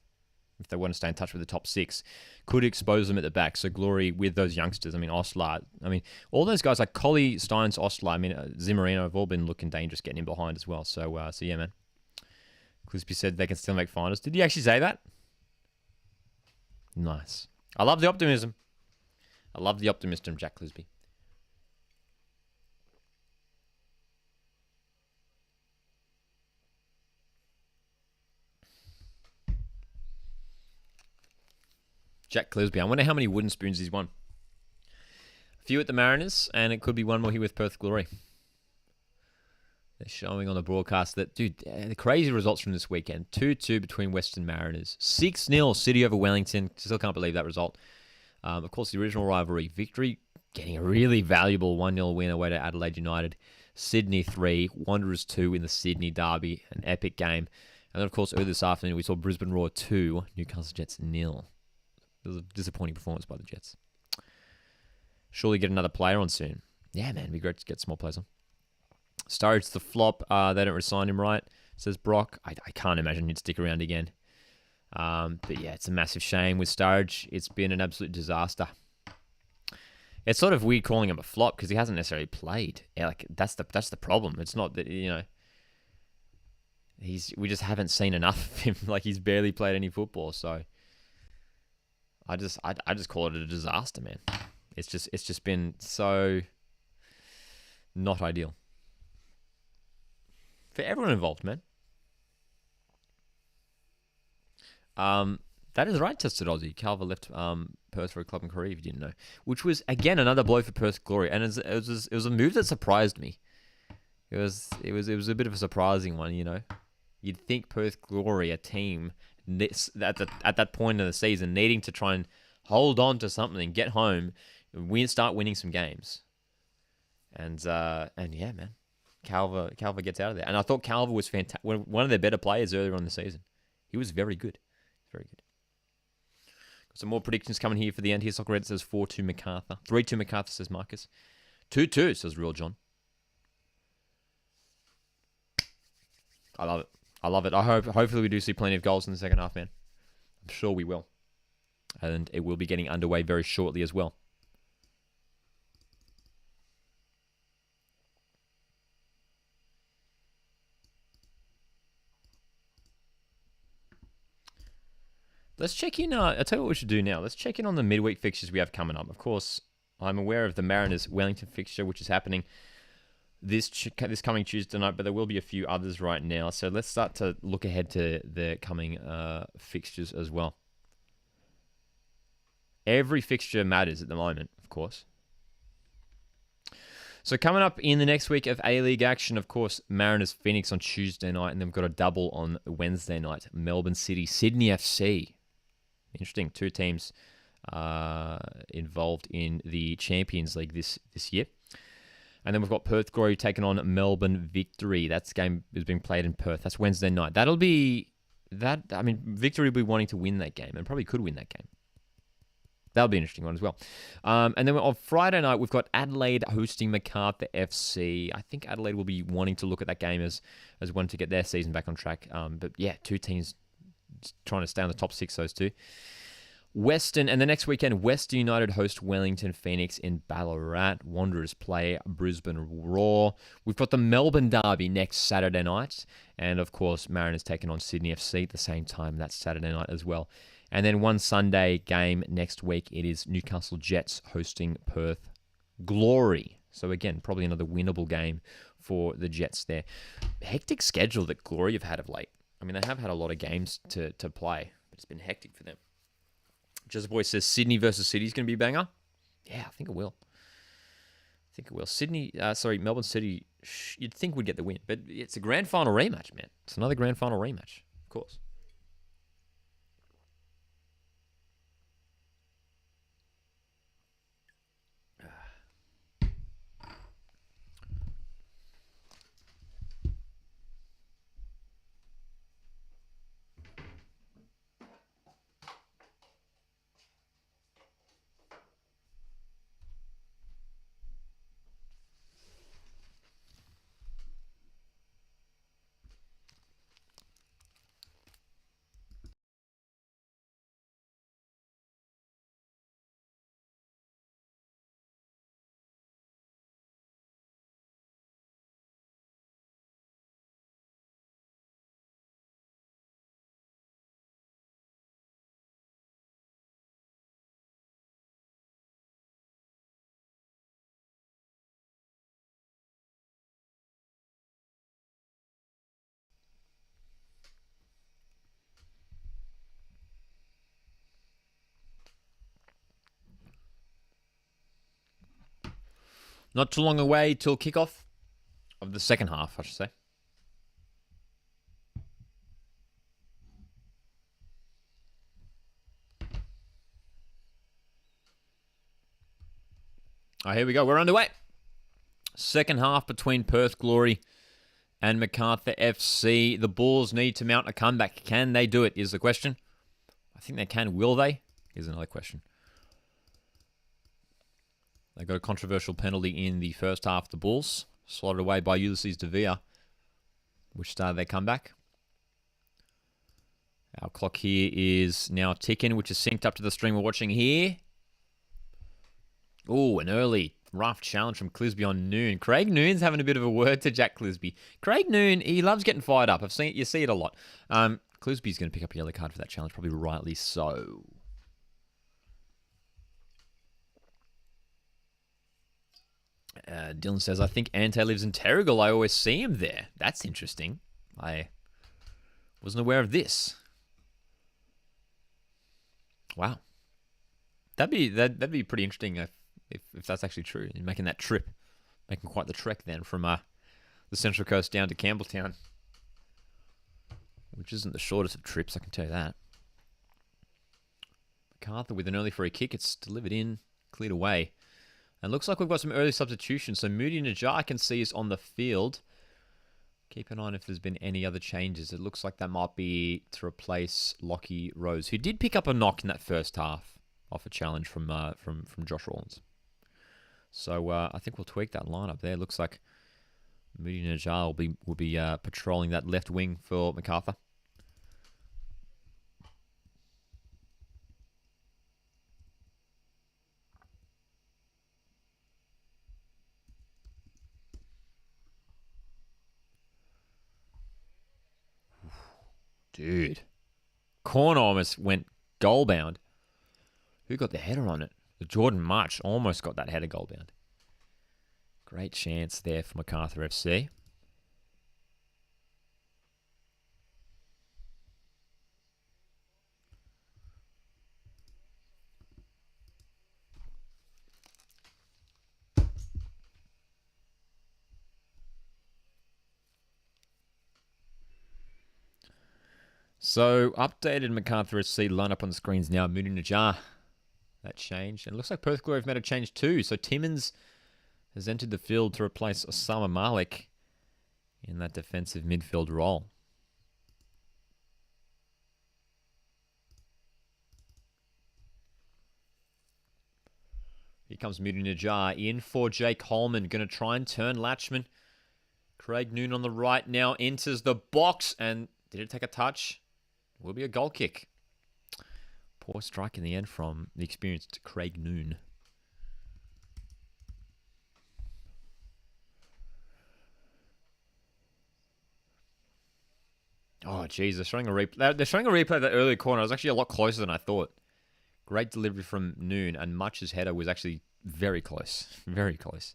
Speaker 1: If they want to stay in touch with the top 6, could expose them at the back. So Glory with those youngsters. Ostler. All those guys like Collie, Steins, Ostler. Zimmerino have all been looking dangerous getting in behind as well. So yeah, man. Clisby said they can still make finals. Did he actually say that? Nice. I love the optimism. Jack Clisby. Jack Clisby. I wonder how many wooden spoons he's won. A few at the Mariners, and it could be one more here with Perth Glory. They're showing on the broadcast that, dude, the crazy results from this weekend. 2-2 between Western Mariners. 6-0 City over Wellington. Still can't believe that result. Of course, the original rivalry victory, getting a really valuable 1-0 win away to Adelaide United. Sydney 3, Wanderers 2 in the Sydney Derby. An epic game. And then, of course, earlier this afternoon, we saw Brisbane Roar 2, Newcastle Jets 0. It was a disappointing performance by the Jets. Surely get another player on soon. Yeah, man, it'd be great to get some more players on. Sturridge's the flop. They don't resign him, right? Says Brock. I can't imagine he'd stick around again. But yeah, it's a massive shame with Sturridge. It's been an absolute disaster. It's sort of weird calling him a flop because he hasn't necessarily played. Yeah, that's the problem. It's not that, we just haven't seen enough of him. He's barely played any football, so I just call it a disaster, man. It's just been so not ideal for everyone involved, man. That is right, Tested Aussie. Calver left Perth for a club in Korea, if you didn't know, which was again another blow for Perth Glory, and it was a move that surprised me. It was a bit of a surprising one, You'd think Perth Glory, a team at that point in the season, needing to try and hold on to something, get home, start winning some games, and yeah, man, Calver gets out of there, and I thought Calver was fantastic, one of their better players earlier on in the season. He was very good, very good. Got some more predictions coming here for the end. Here, Soccer Red says 4-2 MacArthur, 3-2 MacArthur says Marcus, 2-2 says Real John. I love it. Hopefully we do see plenty of goals in the second half, man. I'm sure we will. And it will be getting underway very shortly as well. Let's check in. I'll tell you what we should do now. Let's check in on the midweek fixtures we have coming up. Of course, I'm aware of the Mariners Wellington fixture, which is happening this coming Tuesday night, but there will be a few others right now. So let's start to look ahead to the coming fixtures as well. Every fixture matters at the moment, of course. So coming up in the next week of A-League action, of course, Mariners Phoenix on Tuesday night, and then we've got a double on Wednesday night. Melbourne City, Sydney FC. Interesting. Two teams involved in the Champions League this year. And then we've got Perth Glory taking on Melbourne Victory. That game is being played in Perth. That's Wednesday night. Victory will be wanting to win that game and probably could win that game. That'll be an interesting one as well. And then on Friday night, we've got Adelaide hosting MACARTHUR FC. I think Adelaide will be wanting to look at that game as one to get their season back on track. But yeah, two teams trying to stay on the top six, those two. Western, and the next weekend, Western United host Wellington Phoenix in Ballarat. Wanderers play Brisbane Roar. We've got the Melbourne Derby next Saturday night. And of course, Mariners taking on Sydney FC at the same time. That's Saturday night as well. And then one Sunday game next week, it is Newcastle Jets hosting Perth Glory. So again, probably another winnable game for the Jets there. Hectic schedule that Glory have had of late. I mean, they have had a lot of games to play, but it's been hectic for them. Just Boy says Sydney versus City is going to be a banger. Yeah, I think it will. Melbourne City, you'd think would get the win, but it's a grand final rematch, man. It's another grand final rematch, of course. Not too long away till kickoff of the second half, I should say. Here we go. We're underway. Second half between Perth Glory and MACARTHUR FC. The Bulls need to mount a comeback. Can they do it, is the question. I think they can. Will they? Here's another question. They got a controversial penalty in the first half. The Bulls slotted away by Ulysses De Villa, which started their comeback. Our clock here is now ticking, which is synced up to the stream we're watching here. Oh, an early rough challenge from Clisby on Noon. Craig Noon's having a bit of a word to Jack Clisby. Craig Noon, he loves getting fired up. You see it a lot. Clisby's going to pick up a yellow card for that challenge, probably rightly so. Dylan says, I think Ante lives in Terrigal. I always see him there. That's interesting. I wasn't aware of this. Wow. That'd be pretty interesting if that's actually true. And making that trip. Making quite the trek then from the Central Coast down to Campbelltown. Which isn't the shortest of trips, I can tell you that. MACARTHUR with an early free kick. It's delivered in, cleared away. And looks like we've got some early substitutions. So Moody Najjar I can see is on the field. Keep an eye on if there's been any other changes. It looks like that might be to replace Lockie Rose, who did pick up a knock in that first half off a challenge from Josh Rawlins. So I think we'll tweak that lineup there. Looks like Moody Najjar will be patrolling that left wing for MACARTHUR. Dude. Corner almost went goal bound. Who got the header on it? The Jordan March almost got that header goal bound. Great chance there for MACARTHUR FC. So, updated MACARTHUR FC lineup on the screens now. Mooney Najjar. That changed. And it looks like Perth Glory have made a change too. So, Timmins has entered the field to replace Osama Malik in that defensive midfield role. Here comes Mooney Najjar in for Jake Holman. Going to try and turn Latchman. Craig Noon on the right now enters the box. And did it take a touch? Will be a goal kick. Poor strike in the end from the experienced Craig Noon. Oh, geez, they're showing a replay. They're showing a replay of that earlier corner. It was actually a lot closer than I thought. Great delivery from Noon, and Much's header was actually very close. Very close.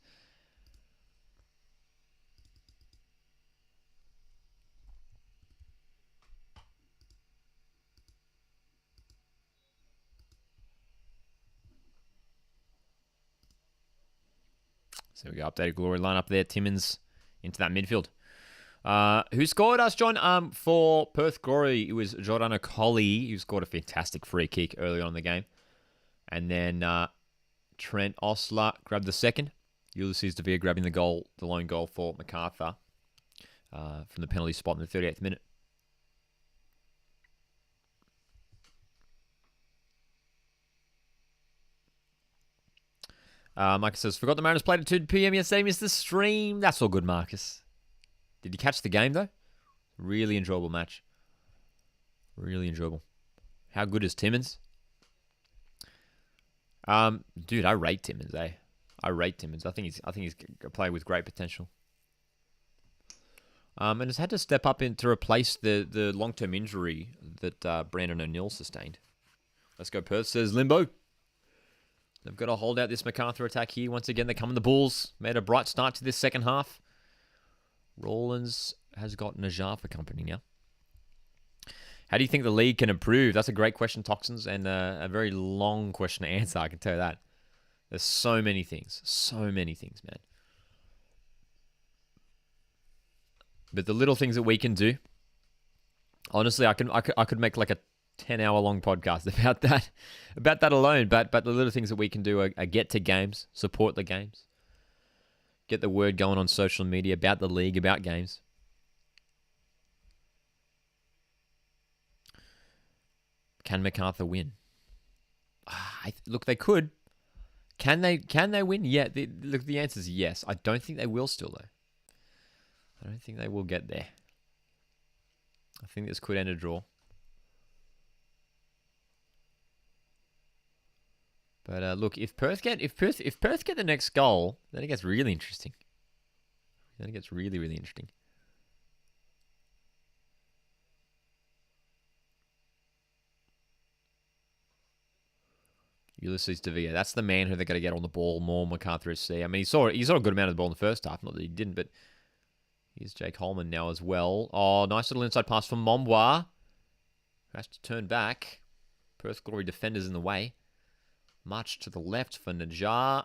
Speaker 1: So we go, updated Glory lineup there. Timmins into that midfield. Who scored us, John? For Perth Glory, it was Giordano Colli, who scored a fantastic free kick early on in the game. And then Trent Osler grabbed the second. Ulysses De Vere grabbing the lone goal for MACARTHUR from the penalty spot in the 38th minute. Marcus says, forgot the Mariners played at 2 p.m. yesterday, missed the stream. That's all good, Marcus. Did you catch the game, though? Really enjoyable match. Really enjoyable. How good is Timmins? Dude, I rate Timmins, eh? I rate Timmins. I think he's a player with great potential. And has had to step up to replace the long-term injury that Brandon O'Neill sustained. Let's go, Perth, says Limbo. They've got to hold out this MACARTHUR attack here. Once again, they come in the Bulls. Made a bright start to this second half. Rawlins has got Najjar for company now. How do you think the league can improve? That's a great question, Toxins, and a very long question to answer, I can tell you that. There's so many things. So many things, man. But the little things that we can do, honestly, I could make like a 10-hour-long podcast about that alone. But the little things that we can do are get to games, support the games, get the word going on social media about the league, about games. Can MACARTHUR win? Look, they could. Can they win? Yeah. Look, the answer is yes. I don't think they will still, though. I don't think they will get there. I think this could end a draw. But look, if Perth get the next goal, then it gets really interesting. Then it gets really, really interesting. Ulysses De Vere, that's the man who they're going to get on the ball more. MACARTHUR FC. I mean, he saw a good amount of the ball in the first half. Not that he didn't, but here's Jake Holman now as well. Oh, nice little inside pass from Mombois. Who has to turn back. Perth Glory defenders in the way. Much to the left for Najjar.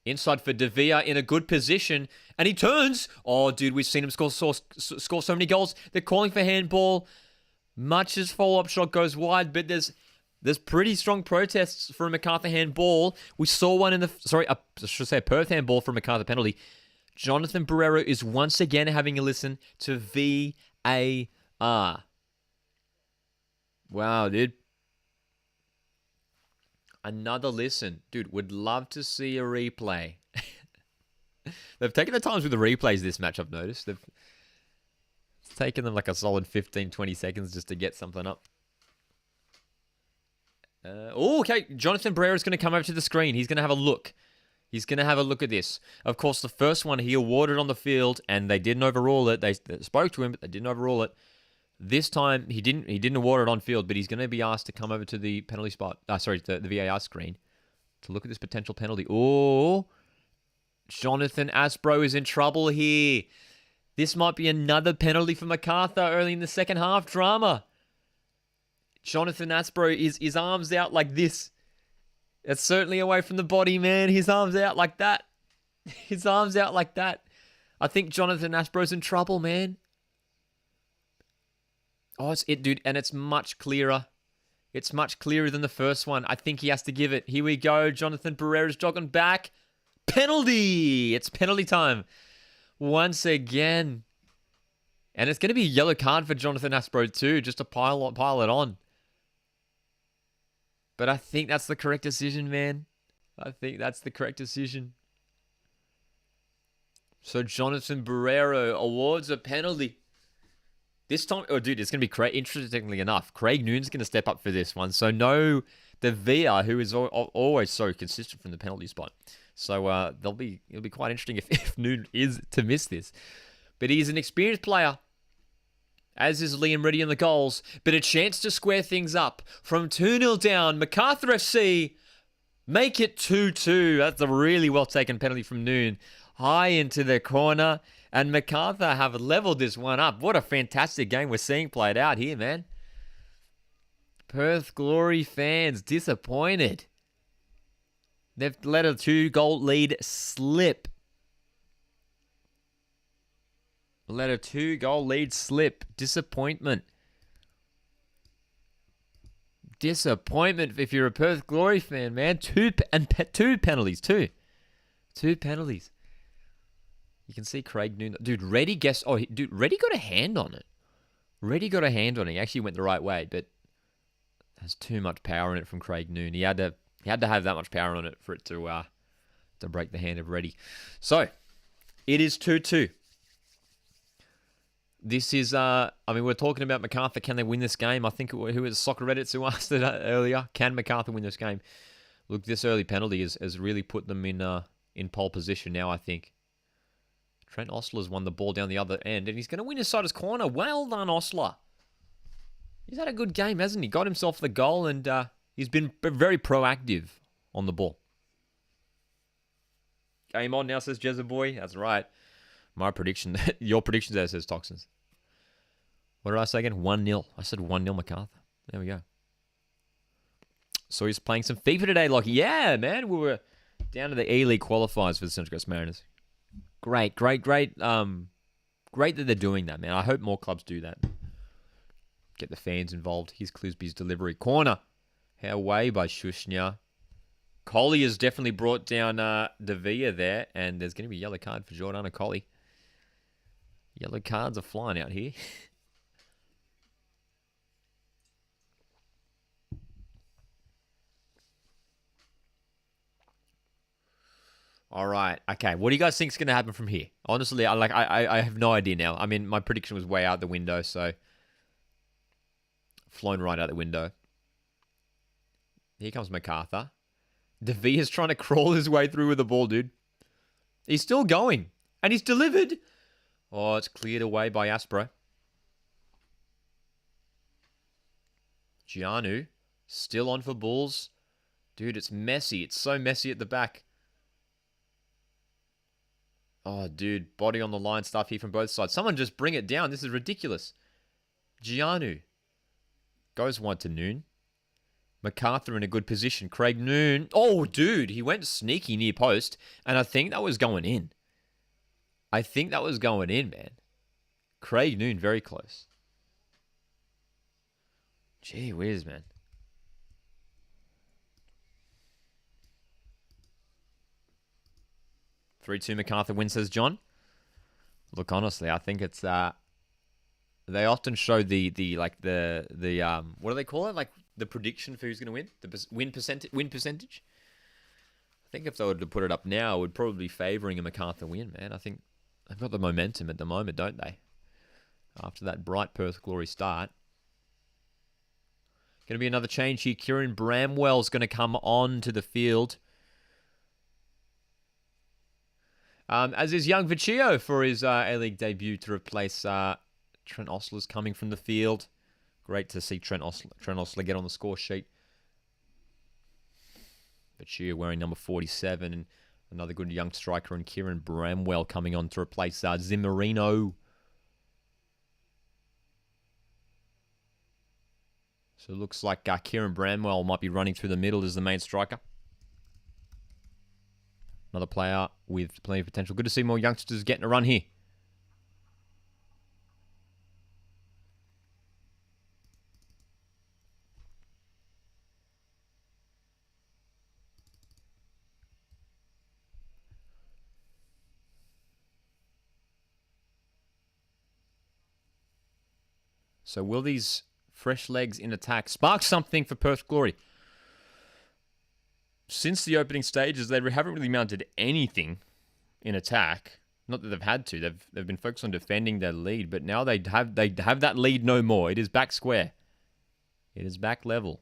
Speaker 1: Inside for De Vere in a good position. And he turns. Oh, dude, we've seen him score so many goals. They're calling for handball. Much's follow-up shot goes wide, but there's pretty strong protests for a MACARTHUR handball. We saw one in a Perth handball for a MACARTHUR penalty. Jonathan Barrero is once again having a listen to VAR. Wow, dude. Another listen. Dude, would love to see a replay. They've taken the times with the replays this match, I've noticed. It's taken them like a solid 15, 20 seconds just to get something up. Okay. Jonathan Barrera is going to come over to the screen. He's going to have a look. He's going to have a look at this. Of course, the first one he awarded on the field, and they didn't overrule it. They spoke to him, but they didn't overrule it. This time he didn't award it on field, but he's going to be asked to come over to the penalty spot. The VAR screen to look at this potential penalty. Oh, Jonathan Aspro is in trouble here. This might be another penalty for MacArthur early in the second half. Drama. Jonathan Aspro is his arms out like this. It's certainly away from the body, man. His arms out like that. His arms out like that. I think Jonathan Aspro's in trouble, man. Oh, dude, and it's much clearer. It's much clearer than the first one. I think he has to give it. Here we go. Jonathan Barrera's jogging back. Penalty! It's penalty time. Once again. And it's going to be a yellow card for Jonathan Aspro too, just to pile it on. But I think that's the correct decision, man. I think that's the correct decision. So Jonathan Barrera awards a penalty. This time, oh, dude, it's going to be interestingly enough. Craig Noon's going to step up for this one. So no, the VR, who is always so consistent from the penalty spot. So it'll be quite interesting if Noon is to miss this. But he's an experienced player, as is Liam Reddy in the goals. But a chance to square things up. From 2-0 down, MacArthur FC make it 2-2. That's a really well taken penalty from Noon. High into the corner. And MacArthur have leveled this one up. What a fantastic game we're seeing played out here, man. Perth Glory fans disappointed. They've let a 2-goal lead slip. Let a 2-goal lead slip. Disappointment. Disappointment if you're a Perth Glory fan, man. Two penalties. Two penalties. You can see Craig Noon. Dude, Reddy guessed. Oh, dude, Reddy got a hand on it. Reddy got a hand on it. He actually went the right way, but there's too much power in it from Craig Noon. He had to have that much power on it for it to break the hand of Reddy. So, it is 2-2. This is, we're talking about MacArthur. Can they win this game? I think who was Soccer Reddits who asked it earlier. Can MacArthur win this game? Look, this early penalty has really put them in pole position now, I think. Trent Ostler's won the ball down the other end, and he's going to win his side as corner. Well done, Ostler. He's had a good game, hasn't he? Got himself the goal, and he's been very proactive on the ball. Game on now, says Jezza Boy. That's right. My prediction, your predictions there, says Toxins. What did I say again? 1-0. I said 1-0 MacArthur. There we go. So he's playing some FIFA today, Lockie. Yeah, man. We were down to the E-League qualifiers for the Central Coast Mariners. Great. Great that they're doing that, man. I hope more clubs do that. Get the fans involved. Here's Clisby's delivery. Corner. Away by Shushnya. Collie has definitely brought down Davia there, and there's going to be a yellow card for Giordano Collie. Yellow cards are flying out here. All right. Okay. What do you guys think is going to happen from here? Honestly, I have no idea now. I mean, my prediction was way out the window, so flown right out the window. Here comes MacArthur. DeVee is trying to crawl his way through with the ball, dude. He's still going, and he's delivered. Oh, it's cleared away by Aspro. Gianu still on for Bulls. Dude, it's messy. It's so messy at the back. Oh, dude, body on the line stuff here from both sides. Someone just bring it down. This is ridiculous. Gianu goes wide to Noon. MacArthur in a good position. Craig Noon. Oh, dude, he went sneaky near post, and I think that was going in. Man. Craig Noon, very close. Gee whiz, man. (3-2) MacArthur wins, says John. Look, honestly, I think it's they often show the what do they call it? Like the prediction for who's going to win, the win percentage. I think if they were to put it up now, it would probably be favouring a MacArthur win, man. I think they've got the momentum at the moment, don't they? After that bright Perth Glory start. Going to be another change here. Kieran Bramwell's going to come on to the field. As is young Vecchio for his A-League debut to replace Trent Ostler's coming from the field. Great to see Trent Ostler get on the score sheet. Bachir wearing number 47, and another good young striker, and Kieran Bramwell coming on to replace Zimmerino. So it looks like Kieran Bramwell might be running through the middle as the main striker. Another player with plenty of potential. Good to see more youngsters getting a run here. So will these fresh legs in attack spark something for Perth Glory? Since the opening stages, they haven't really mounted anything in attack. Not that they've had to. They've been focused on defending their lead, but now they have that lead no more. It is back square. It is back level.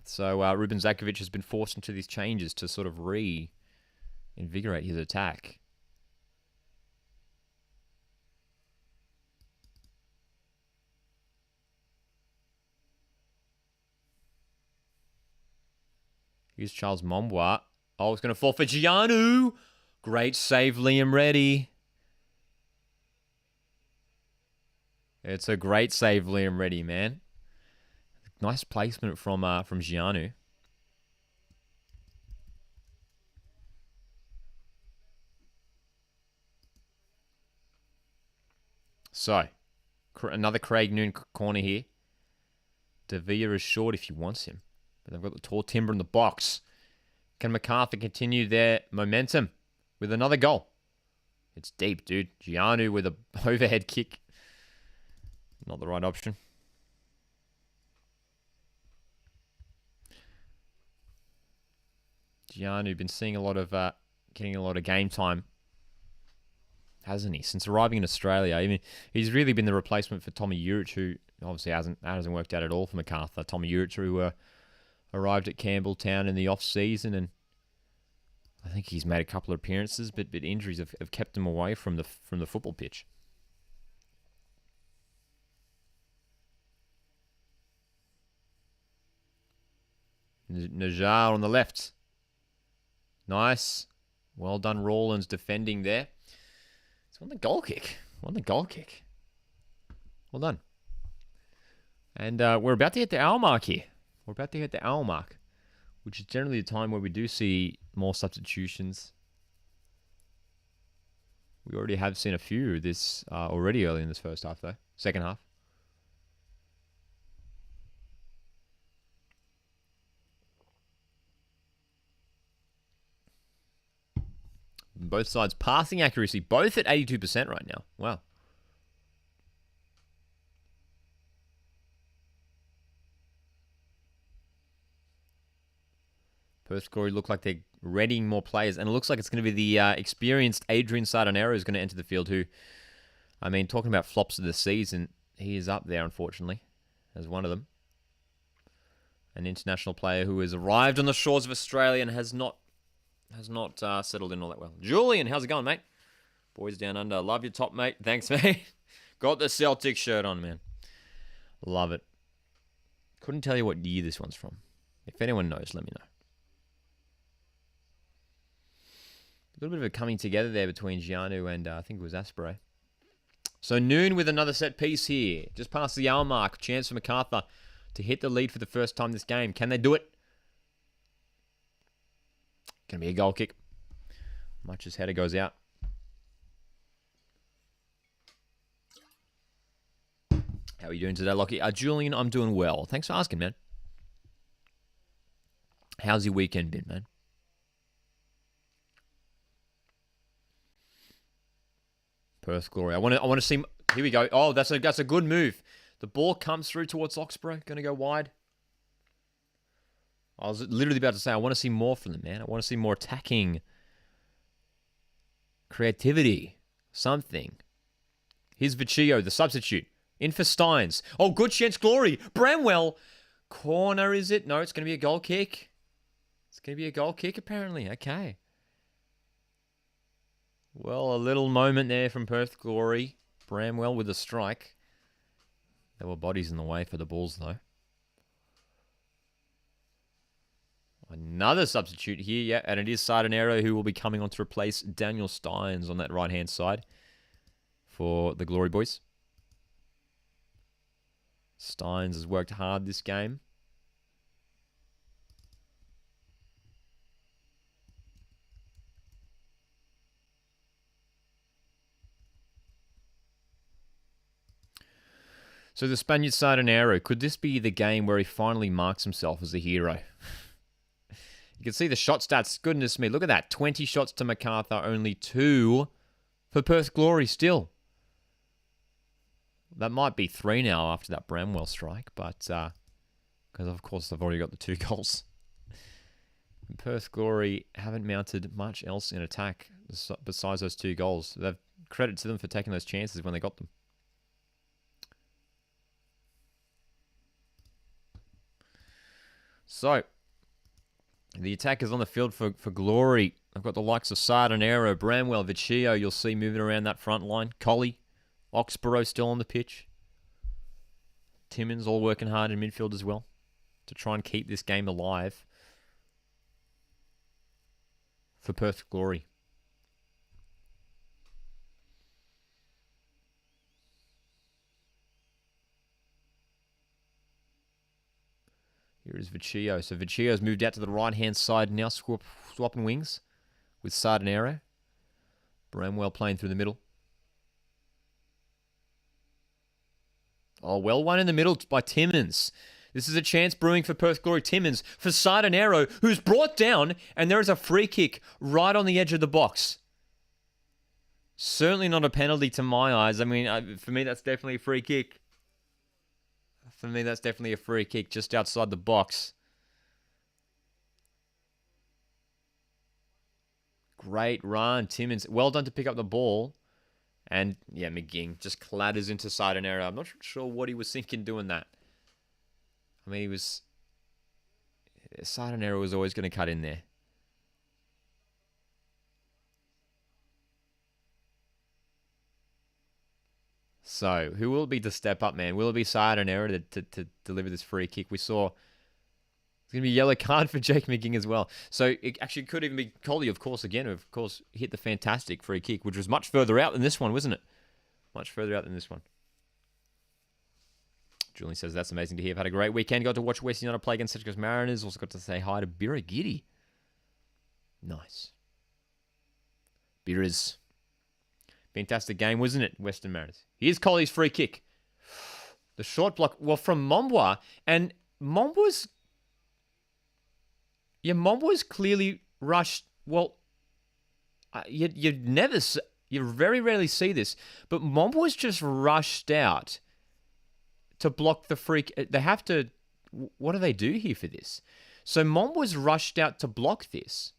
Speaker 1: So Ruben Zakovic has been forced into these changes to sort of reinvigorate his attack. Here's Charles Mombois. Oh, it's going to fall for Gianu. Great save, Liam Reddy. It's a great save, Liam Reddy, man. Nice placement from Gianu. So, another Craig Noon corner here. De Villa is short if he wants him. But they've got the tall timber in the box. Can MacArthur continue their momentum with another goal? It's deep, dude. Gianu with a overhead kick. Not the right option. Gianu been seeing a lot of getting a lot of game time, hasn't he? Since arriving in Australia, I mean, he's really been the replacement for Tommy Urich, who obviously hasn't worked out at all for MacArthur. Tommy Urich, who arrived at Campbelltown in the off-season, and I think he's made a couple of appearances, but injuries have kept him away from the football pitch. Najar on the left. Nice. Well done, Rawlins defending there. It's on the goal kick. Well done. And we're about to hit the hour mark here. We're about to hit the hour mark, which is generally a time where we do see more substitutions. We already have seen a few of this already early in this first half, though. Second half. Both sides passing accuracy, both at 82% right now. Wow. Perth Glory look like they're readying more players, and it looks like it's going to be the experienced Adrian Sardonaro who's going to enter the field, who, I mean, talking about flops of the season, he is up there, unfortunately, as one of them. An international player who has arrived on the shores of Australia and has not settled in all that well. Julian, how's it going, mate? Boys down under. Love your top, mate. Thanks, mate. Got the Celtic shirt on, man. Love it. Couldn't tell you what year this one's from. If anyone knows, let me know. A little bit of a coming together there between Gianu and I think it was Asprey. So Noon with another set piece here. Just past the hour mark. Chance for MacArthur to hit the lead for the first time this game. Can they do it? Going to be a goal kick. Much as header goes out. How are you doing today, Lockie? Julian, I'm doing well. Thanks for asking, man. How's your weekend been, man? Perth Glory. I want to see. Here we go. Oh, that's a good move. The ball comes through towards Oxborough. Going to go wide. I was literally about to say I want to see more from them, man. I want to see more attacking creativity. Something. Here's Vecchio, the substitute. In for Steins. Oh, good chance, Glory. Bramwell. Corner, is it? No, it's going to be a goal kick. It's going to be a goal kick, apparently. Okay. Well, a little moment there from Perth Glory. Bramwell with a strike. There were bodies in the way for the Bulls, though. Another substitute here, yeah, and it is Sardonaro who will be coming on to replace Daniel Steins on that right-hand side for the Glory Boys. Steins has worked hard this game. So the Spaniard Sardonaro, could this be the game where he finally marks himself as a hero? You can see the shot stats. Goodness me, look at that. 20 shots to MACARTHUR, only 2 for Perth Glory still. That might be 3 now after that Bramwell strike, but because of course they've already got the 2 goals. And Perth Glory haven't mounted much else in attack besides those 2 goals. They've credit to them for taking those chances when they got them. So, the attack is on the field for Glory. I've got the likes of Sardonaro, Bramwell, Vecchio. You'll see moving around that front line. Colley, Oxborough still on the pitch. Timmins all working hard in midfield as well to try and keep this game alive for Perth Glory. Here is Vecchio. So Vecchio's moved out to the right-hand side now, swapping wings with Sardonaro. Bramwell playing through the middle. Oh, well one in the middle by Timmins. This is a chance brewing for Perth Glory. Timmins for Sardonaro, who's brought down, and there is a free kick right on the edge of the box. Certainly not a penalty to my eyes. I mean, for me, that's definitely a free kick. For me, that's definitely a free kick just outside the box. Great run, Timmins. Well done to pick up the ball. And, yeah, McGing just clatters into Sardonaro. I'm not sure what he was thinking doing that. I mean, Sardonaro was always going to cut in there. So, who will it be to step up, man? Will it be Sardonaro to deliver this free kick? We saw it's going to be a yellow card for Jake McGing as well. So, it actually could even be Colley, of course, again, who, of course, hit the fantastic free kick, which was much further out than this one, wasn't it? Much further out than this one. Julian says, that's amazing to hear. I've had a great weekend. Got to watch West United play against Central Coast Mariners. Also got to say hi to Birra Nice. Birras. Fantastic game, wasn't it, Western Mariners? Here's Colley's free kick. The short block, well, from Mombwa. And Mombwa's clearly rushed. Well, you very rarely see this. But Mombwa's just rushed out to block the free kick. They have to, what do they do here for this? So Mombwa's rushed out to block this.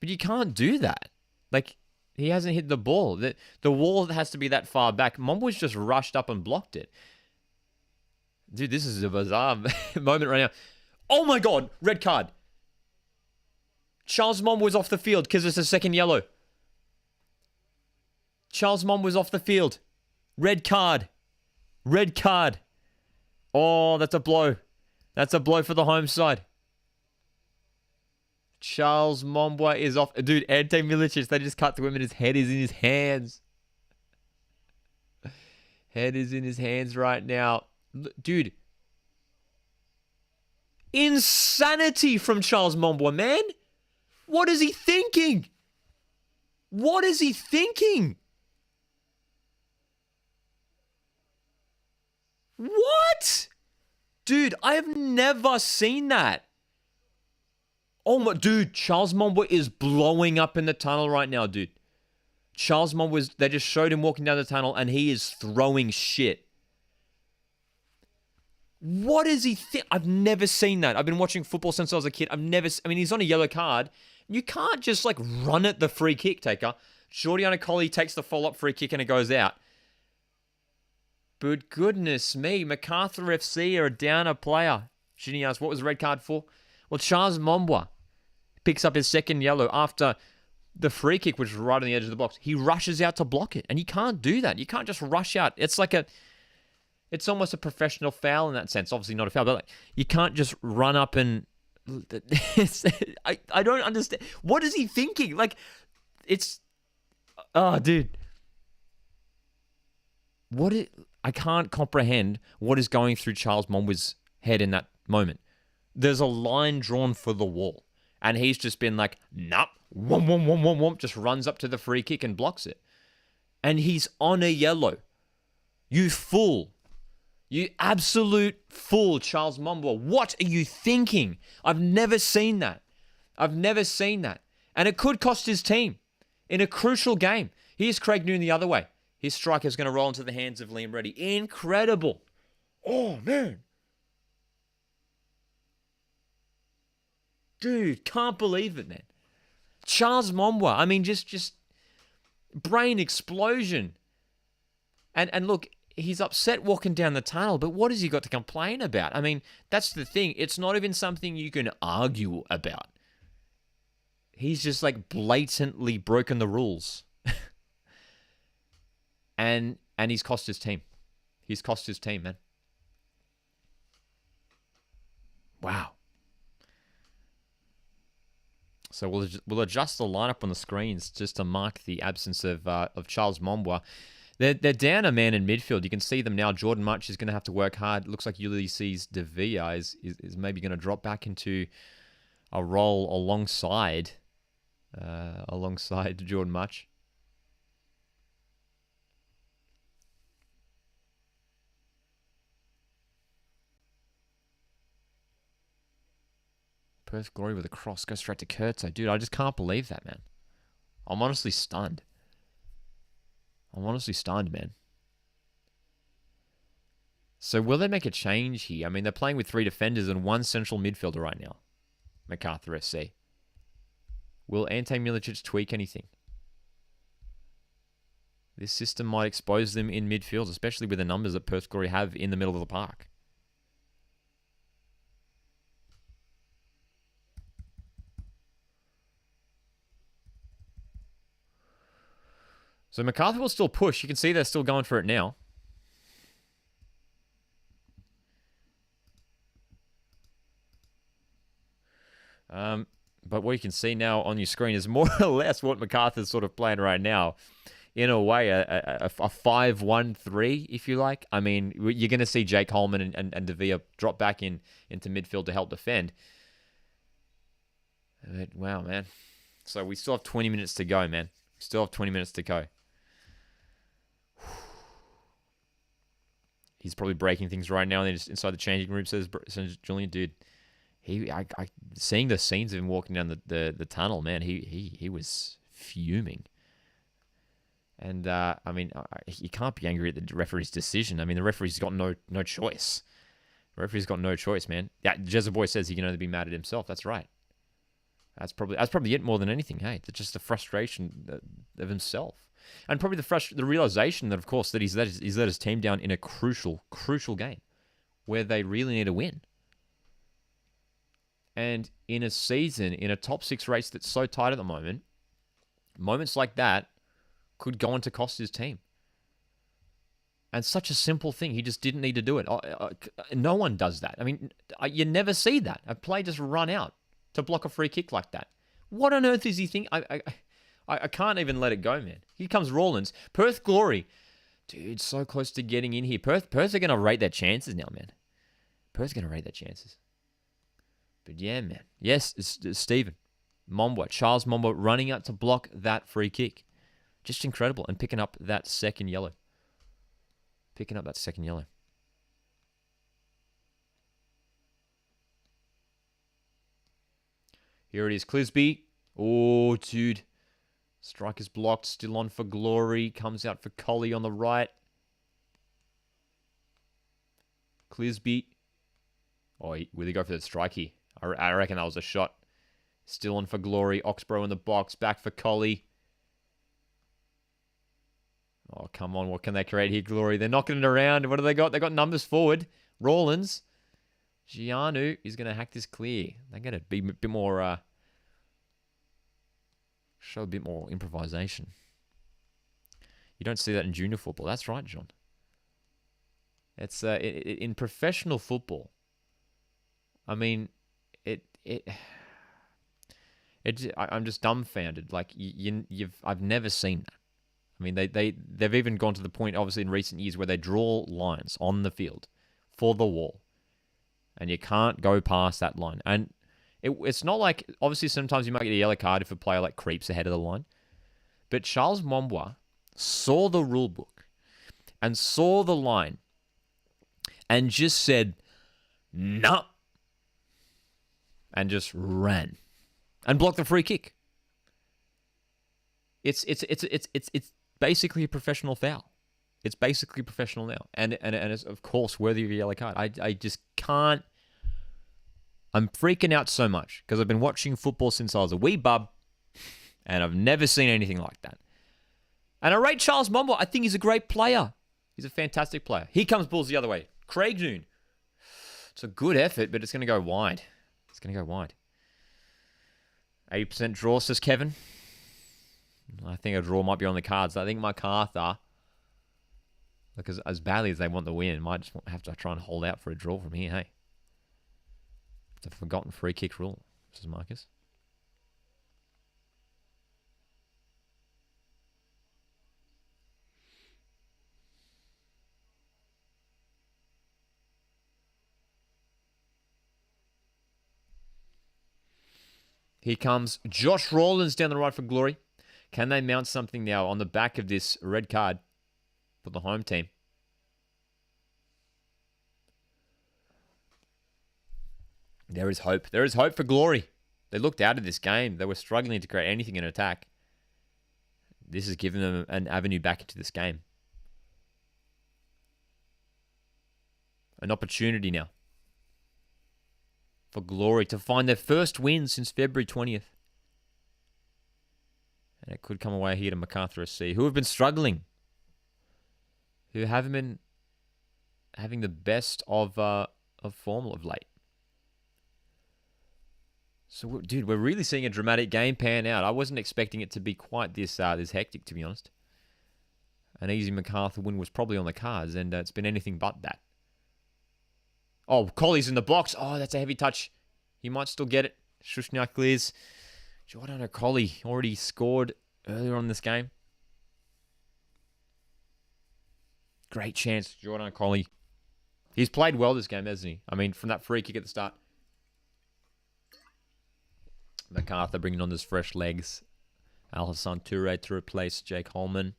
Speaker 1: But you can't do that. Like, he hasn't hit the ball. The wall has to be that far back. Mombwa's just rushed up and blocked it. Dude, this is a bizarre moment right now. Oh my God, red card. Charles Mombwa's off the field because it's a second yellow. Charles Mombwa's off the field. Red card. Red card. Oh, that's a blow. That's a blow for the home side. Charles Mombwa is off. Dude, Ante Milicic, they just cut to him and his head is in his hands. Head is in his hands right now. Dude. Insanity from Charles Mombwa, man. What is he thinking? What is he thinking? What? Dude, I have never seen that. Oh my, dude, Charles Mombwa is blowing up in the tunnel right now, dude. Charles Mombwa, they just showed him walking down the tunnel and he is throwing shit. What is he I've never seen that. I've been watching football since I was a kid. I mean, he's on a yellow card. You can't just like run at the free kick taker. Jordiana Colley takes the follow-up free kick and it goes out. But goodness me, MACARTHUR FC are down a player. Shouldn't he ask, what was the red card for? Well, Charles Mombwa picks up his second yellow after the free kick, which was right on the edge of the box, he rushes out to block it. And you can't do that. You can't just rush out. It's almost a professional foul in that sense. Obviously not a foul, but like, you can't just run up and... I don't understand. What is he thinking? Like, it's... Oh, dude. I can't comprehend what is going through Charles Momwa's head in that moment. There's a line drawn for the wall. And he's just been like, nope, womp, womp, womp, womp, womp, just runs up to the free kick and blocks it. And he's on a yellow. You fool. You absolute fool, Charles Momwa. What are you thinking? I've never seen that. And it could cost his team in a crucial game. Here's Craig Noon the other way. His striker is going to roll into the hands of Liam Reddy. Incredible. Oh, man. Dude, can't believe it, man. Charles Momwa, I mean, just brain explosion. And look, he's upset walking down the tunnel, but what has he got to complain about? I mean, that's the thing. It's not even something you can argue about. He's just like blatantly broken the rules. and he's cost his team. He's cost his team, man. Wow. So we'll adjust the lineup on the screens just to mark the absence of Charles Momwa. They're down a man in midfield. You can see them now. Jordan Much is going to have to work hard. Looks like Ulysses De Villa is maybe going to drop back into a role alongside Jordan Much. Perth Glory with a cross. Goes straight to Kurtzo. Dude, I just can't believe that, man. I'm honestly stunned. Man. So will they make a change here? I mean, they're playing with 3 defenders and 1 central midfielder right now. MACARTHUR SC. Will Ante Milicic tweak anything? This system might expose them in midfield, especially with the numbers that Perth Glory have in the middle of the park. So MACARTHUR will still push. You can see they're still going for it now. But what you can see now on your screen is more or less what MACARTHUR's sort of playing right now. In a way, a 5-1-3, if you like. I mean, you're going to see Jake Holman and De Villa drop back into midfield to help defend. But, wow, man. So we still have 20 minutes to go, man. He's probably breaking things right now. And just inside the changing room, says Julian, dude. Seeing the scenes of him walking down the tunnel, man, he was fuming. And I mean, you can't be angry at the referee's decision. I mean, the referee's got no choice. The referee's got no choice, man. Yeah, Jezeboy says he can only be mad at himself. That's right. That's probably it more than anything. Hey, it's just the frustration of himself. And probably the realization that, of course, that he's let his team down in a crucial game where they really need to win. And in a season, in a top 6 race that's so tight at the moment, moments like that could go on to cost his team. And such a simple thing. He just didn't need to do it. No one does that. I mean, you never see that. A play just run out to block a free kick like that. What on earth is he thinking? I can't even let it go, man. Here comes Rawlins. Perth Glory. Dude, so close to getting in here. Perth are going to rate their chances now, man. Perth's going to rate their chances. But yeah, man. Yes, it's Stephen. Charles Momwa running out to block that free kick. Just incredible. And picking up that second yellow. Here it is. Clisby. Oh, dude. Striker's blocked. Still on for Glory. Comes out for Collie on the right. Clisby. Oh, will he go for the strike here? I reckon that was a shot. Still on for Glory. Oxborough in the box. Back for Collie. Oh, come on. What can they create here, Glory? They're knocking it around. What do they got? They got numbers forward. Rawlins. Gianu is going to hack this clear. They're going to be a bit more Show a bit more improvisation. You don't see that in junior football. That's right, John. It's in professional football. I mean, I'm just dumbfounded. Like I've never seen that. I mean, they've even gone to the point, obviously, in recent years where they draw lines on the field for the wall, and you can't go past that line. And it's not like, obviously, sometimes you might get a yellow card if a player like creeps ahead of the line. But Charles Mwambwa saw the rule book and saw the line and just said, "No," and just ran and blocked the free kick. It's basically a professional foul. It's basically professional now, and it's of course worthy of a yellow card. I just can't. I'm freaking out so much because I've been watching football since I was a wee bub, and I've never seen anything like that. And I rate Charles Mwambwa. I think he's a great player. He's a fantastic player. Here comes balls the other way. Craig Noon. It's a good effort, but it's going to go wide. It's going to go wide. 80% draw, says Kevin. I think a draw might be on the cards. I think MACARTHUR, because as badly as they want the win, might just have to try and hold out for a draw from here, hey? It's a forgotten free kick rule, says Marcus. Here comes Josh Rawlins down the right for Glory. Can they mount something now on the back of this red card for the home team? There is hope. There is hope for Glory. They looked out of this game. They were struggling to create anything in attack. This has given them an avenue back into this game. An opportunity now for Glory to find their first win since February 20th. And it could come away here to MACARTHUR SC, who have been struggling. Who haven't been having the best of form of late. So, dude, we're really seeing a dramatic game pan out. I wasn't expecting it to be quite this hectic, to be honest. An easy MACARTHUR win was probably on the cards, and it's been anything but that. Oh, Colley's in the box. Oh, that's a heavy touch. He might still get it. Shushnia clears. Jordan Colley already scored earlier on this game. Great chance, Jordan Colley. He's played well this game, hasn't he? I mean, from that free kick at the start. MACARTHUR bringing on his fresh legs. Alhassan Toure to replace Jake Holman.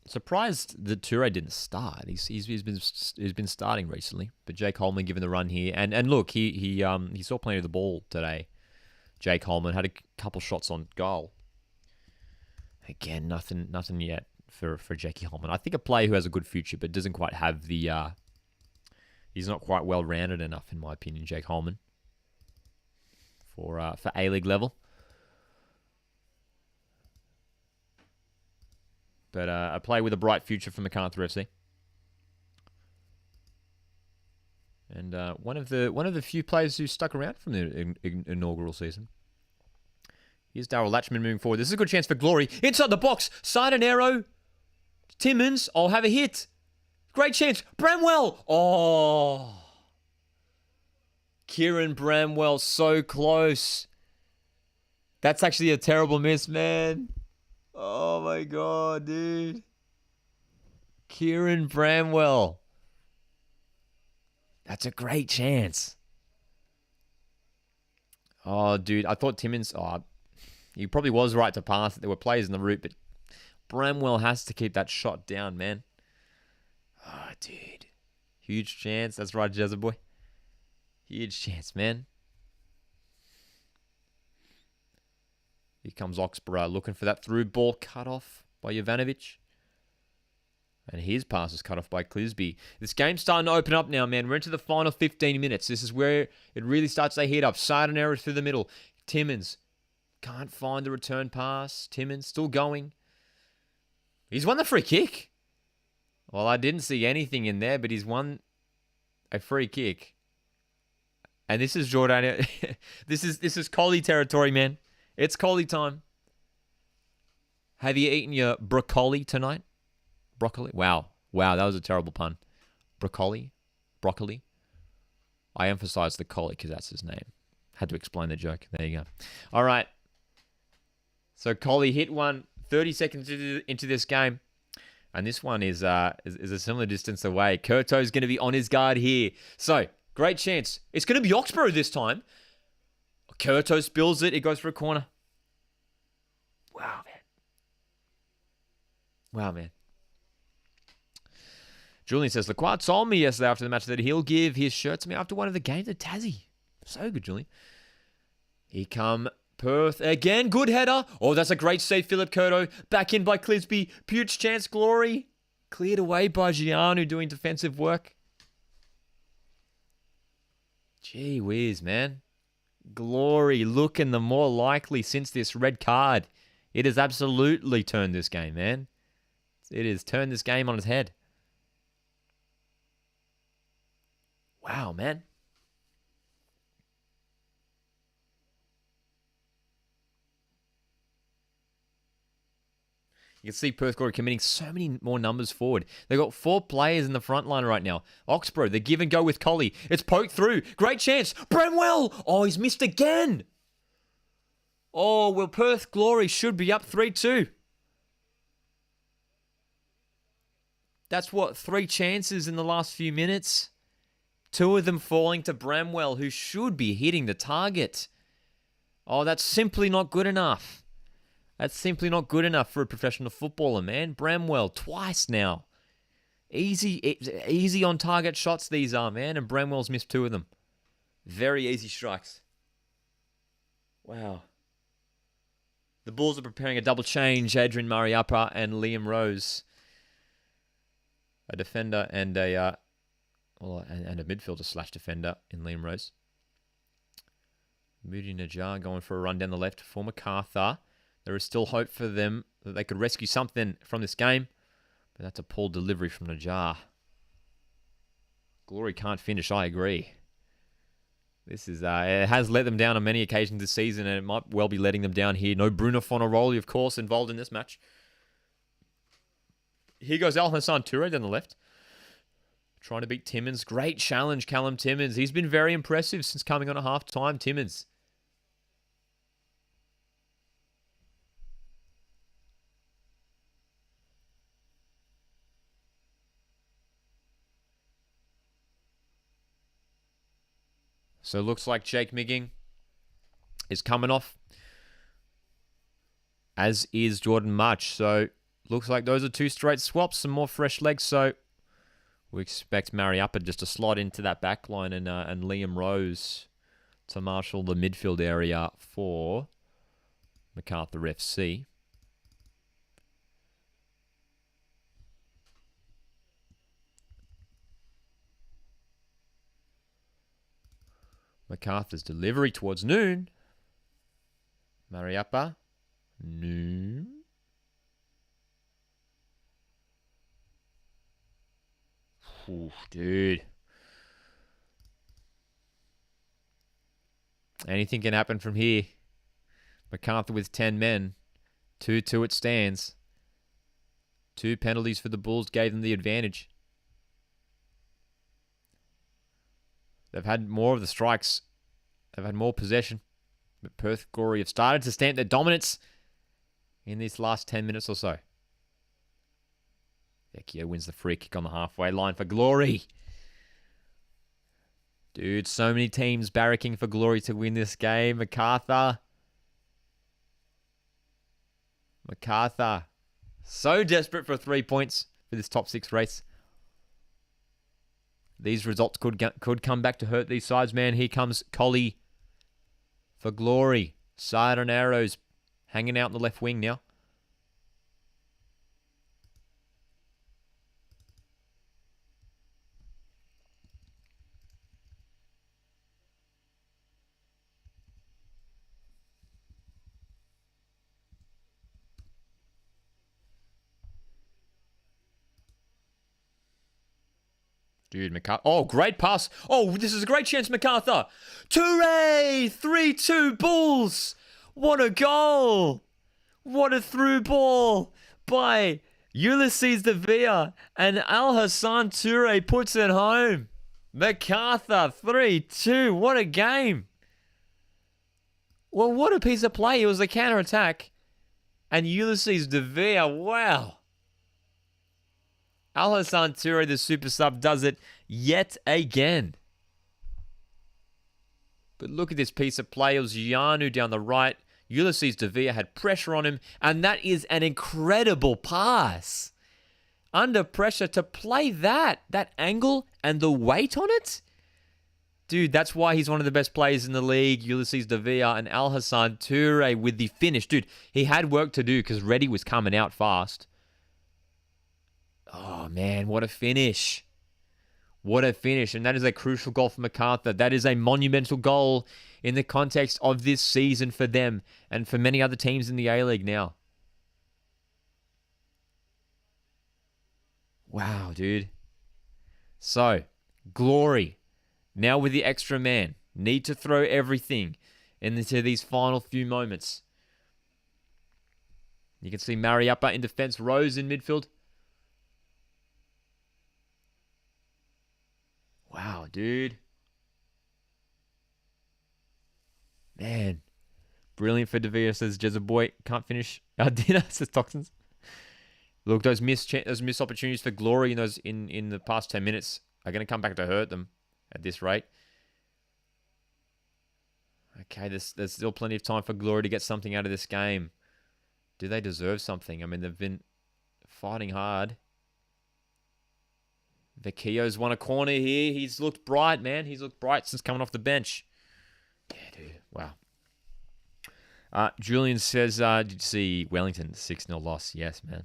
Speaker 1: Surprised that Toure didn't start. He's been starting recently, but Jake Holman given the run here, and look, he saw plenty of the ball today. Jake Holman had a couple shots on goal. Again, nothing yet for Jakey Holman. I think a player who has a good future, but doesn't quite have the. He's not quite well rounded enough, in my opinion, Jake Holman. For A-League level. But a player with a bright future for MACARTHUR FC. And one of the few players who stuck around from the inaugural season. Here's Darryl Latchman moving forward. This is a good chance for Glory. Inside the box. Sardonaro. Timmins. Oh, have a hit. Great chance. Bramwell. Oh. Kieran Bramwell. So close. That's actually a terrible miss, man. Oh my god, dude. Kieran Bramwell. That's a great chance. Oh, dude. I thought Timmins... Oh, he probably was right to pass it. There were players in the route, but Bramwell has to keep that shot down, man. Oh, dude. Huge chance. That's right, Jezza boy. Huge chance, man. Here comes Oxborough looking for that through ball cut off by Jovanovic. And his pass is cut off by Clisby. This game's starting to open up now, man. We're into the final 15 minutes. This is where it really starts to heat up. Sardonaro through the middle. Timmins can't find the return pass. Timmins still going. He's won the free kick. Well, I didn't see anything in there, but he's won a free kick. And this is Jordan. This is Collie territory, man. It's Collie time. Have you eaten your broccoli tonight? Broccoli? Wow. Wow, that was a terrible pun. Broccoli? Broccoli? I emphasized the collie because that's his name. Had to explain the joke. There you go. All right. So Collie hit one 30 seconds into this game. And this one is a similar distance away. Curto's going to be on his guard here. So, great chance. It's going to be Oxborough this time. Curto spills it. It goes for a corner. Wow, man. Wow, man. Julian says, Lacroix told me yesterday after the match that he'll give his shirt to me after one of the games at Tassie. So good, Julian. Here come Perth again. Good header. Oh, that's a great save, Philip Curto. Back in by Clisby. Huge chance, Glory. Cleared away by Gianu doing defensive work. Gee whiz, man. Glory looking the more likely since this red card. It has absolutely turned this game, man. It has turned this game on its head. Wow, man. You can see Perth Glory committing so many more numbers forward. They've got 4 players in the front line right now. Oxborough, they give and go with Collie. It's poked through. Great chance. Bramwell. Oh, he's missed again. Oh, well, Perth Glory should be up 3-2. That's what, 3 chances in the last few minutes? 2 of them falling to Bramwell, who should be hitting the target. Oh, that's simply not good enough. That's simply not good enough for a professional footballer, man. Bramwell, twice now. Easy on target shots these are, man, and Bramwell's missed 2 of them. Very easy strikes. Wow. The Bulls are preparing a double change. Adrian Mariappa and Liam Rose. A defender and a midfielder / defender in Liam Rose. Moody Najjar going for a run down the left for MACARTHUR. There is still hope for them that they could rescue something from this game. But that's a poor delivery from Najjar. Glory can't finish, I agree. This is it has let them down on many occasions this season, and it might well be letting them down here. No Bruno Fonaroli, of course, involved in this match. Here goes Al Hassan Toure down the left. Trying to beat Timmins. Great challenge, Callum Timmins. He's been very impressive since coming on at half-time, Timmins. So it looks like Jake Migging is coming off, as is Jordan March. So looks like those are 2 straight swaps, some more fresh legs. So we expect Mariappa just to slot into that back line and Liam Rose to marshal the midfield area for MACARTHUR FC. MACARTHUR's delivery towards Noon. Mariappa. Noon. Ooh, dude. Anything can happen from here. MACARTHUR with 10 men. 2-2 it stands. 2 penalties for the Bulls gave them the advantage. They've had more of the strikes. They've had more possession. But Perth Glory have started to stamp their dominance in these last 10 minutes or so. Vecchio wins the free kick on the halfway line for Glory. Dude, so many teams barracking for Glory to win this game. MACARTHUR. So desperate for 3 points for this top 6 race. These results could come back to hurt these sides, man. Here comes Collie for Glory. Sardonaro's hanging out in the left wing now. Dude, MacArthur. Oh, great pass. Oh, this is a great chance, MacArthur. Toure! 3-2 Bulls. What a goal. What a through ball by Ulysses De Villa. And Al Hassan Toure puts it home. MacArthur 3-2. What a game. Well, what a piece of play. It was a counter-attack. And Ulysses De Villa, wow. Al Hassan Toure, the super sub, does it yet again. But look at this piece of play. It was Yanu down the right. Ulysses De Villa had pressure on him. And that is an incredible pass. Under pressure to play that angle and the weight on it. Dude, that's why he's one of the best players in the league. Ulysses De Villa and Al Hassan Toure with the finish. Dude, he had work to do because Reddy was coming out fast. Oh, man, what a finish. What a finish. And that is a crucial goal for MacArthur. That is a monumental goal in the context of this season for them and for many other teams in the A-League now. Wow, dude. So, Glory. Now with the extra man. Need to throw everything into these final few moments. You can see Mariappa in defense. Rose in midfield. Wow, dude. Man. Brilliant for De Villa, says Jezeboy. Can't finish our dinner, says Toxins. Look, those missed opportunities for Glory in the past 10 minutes are going to come back to hurt them at this rate. Okay, there's still plenty of time for Glory to get something out of this game. Do they deserve something? I mean, they've been fighting hard. Vecchio's won a corner here. He's looked bright, man. He's looked bright since coming off the bench. Yeah, dude. Wow. Julian says, did you see Wellington 6-0 loss? Yes, man.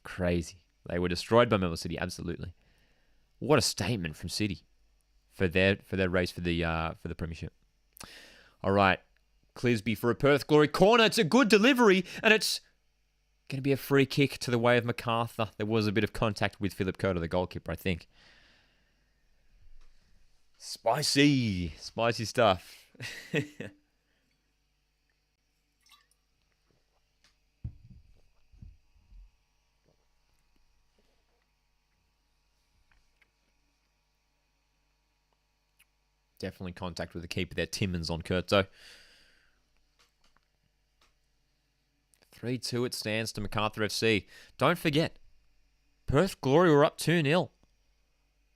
Speaker 1: Crazy. They were destroyed by Melbourne City, absolutely. What a statement from City for their race for the premiership. All right, Clisby for a Perth Glory corner. It's a good delivery, and it's going to be a free kick to the way of MacArthur. There was a bit of contact with Philip Coda, the goalkeeper, I think. Spicy stuff. Definitely contact with the keeper there. Timmins on Kurto. 3-2 it stands to MacArthur FC. Don't forget, Perth Glory were up 2-0.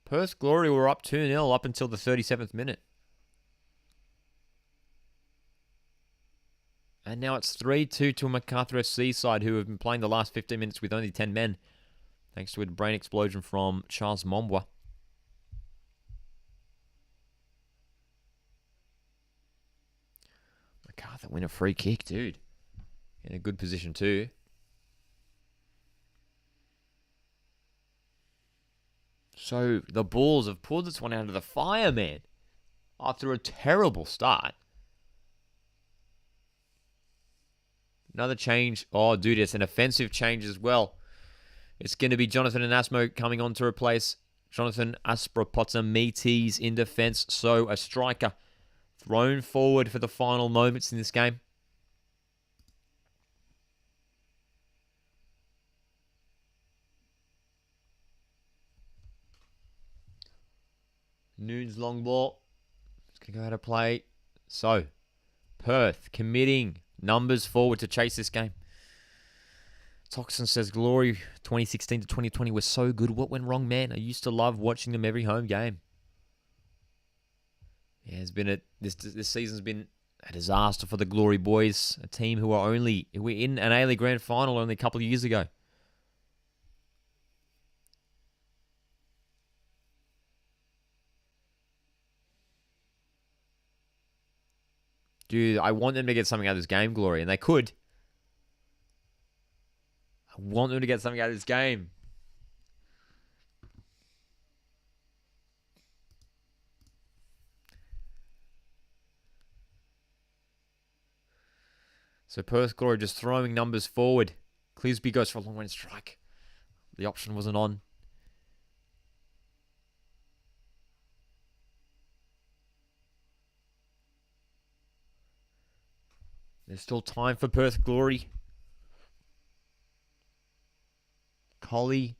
Speaker 1: Perth Glory were up 2-0 up until the 37th minute. And now it's 3-2 to a MacArthur FC side who have been playing the last 15 minutes with only 10 men. Thanks to a brain explosion from Charles Mombwa. MacArthur win a free kick, dude. In a good position too. So the Bulls have pulled this one out of the fire, man. After a terrible start. Another change. Oh, dude, it's an offensive change as well. It's going to be Jonathan Anasmo coming on to replace Jonathan Aspropotometes in defense. So a striker thrown forward for the final moments in this game. Noon's long ball. It's going to go out of play. So, Perth committing numbers forward to chase this game. Toxin says, Glory 2016 to 2020 was so good. What went wrong, man? I used to love watching them every home game. Yeah, this season's been a disaster for the Glory boys, a team who were in an A-League Grand Final only a couple of years ago. Dude, I want them to get something out of this game, Glory, and they could. I want them to get something out of this game. So Perth Glory just throwing numbers forward. Clisby goes for a long range strike. The option wasn't on. There's still time for Perth Glory. Collie.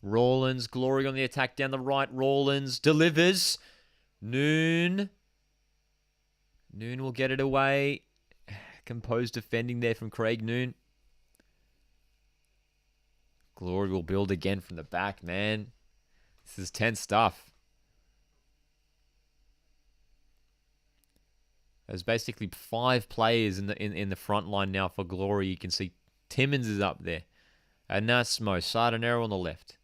Speaker 1: Rawlins. Glory on the attack down the right. Rawlins delivers. Noon will get it away. Composed defending there from Craig Noon. Glory will build again from the back, man. This is tense stuff. There's basically 5 players in the front line now for Glory. You can see Timmins is up there. Anasmo, Sardonaro on the left.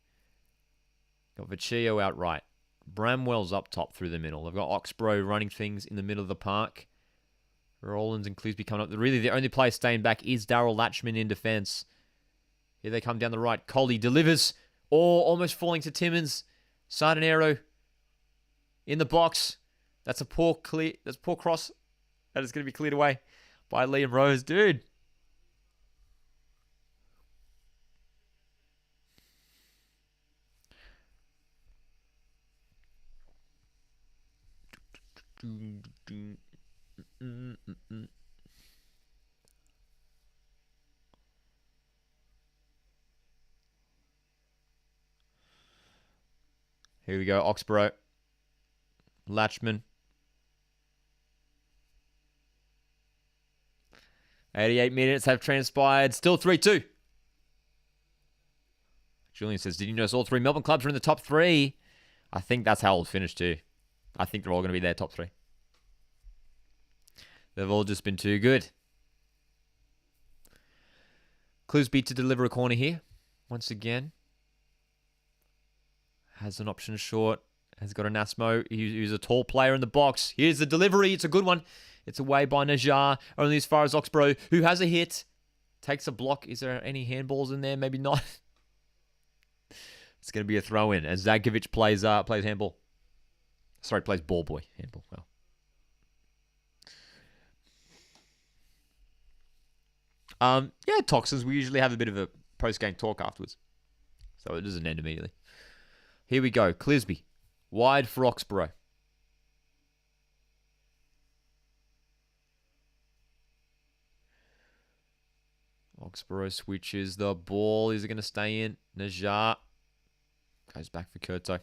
Speaker 1: Got Vecchio out right. Bramwell's up top through the middle. They've got Oxborough running things in the middle of the park. Rollins and Cleasby coming up. Really, the only player staying back is Darryl Latchman in defence. Here they come down the right. Coley delivers. Oh, almost falling to Timmins. Sardonaro in the box. That's a poor cross. That is going to be cleared away by Liam Rose. Dude. Here we go, Oxborough. Latchman. 88 minutes have transpired. Still 3-2. Julian says, did you notice all 3 Melbourne clubs are in the top 3? I think that's how it'll finish too. I think they're all going to be their top 3. They've all just been too good. Cleasby to deliver a corner here. Once again. Has an option short. Has got an Asmo. He's a tall player in the box. Here's the delivery. It's a good one. It's away by Najjar. Only as far as Oxborough, who has a hit. Takes a block. Is there any handballs in there? Maybe not. It's going to be a throw-in as Zagovic plays handball. Sorry, plays ball boy. Handball. Well. Yeah, Toxins. We usually have a bit of a post-game talk afterwards. So it doesn't end immediately. Here we go. Cleasby. Wide for Oxborough. Oxborough switches the ball. Is it going to stay in? Najjar goes back for Curto.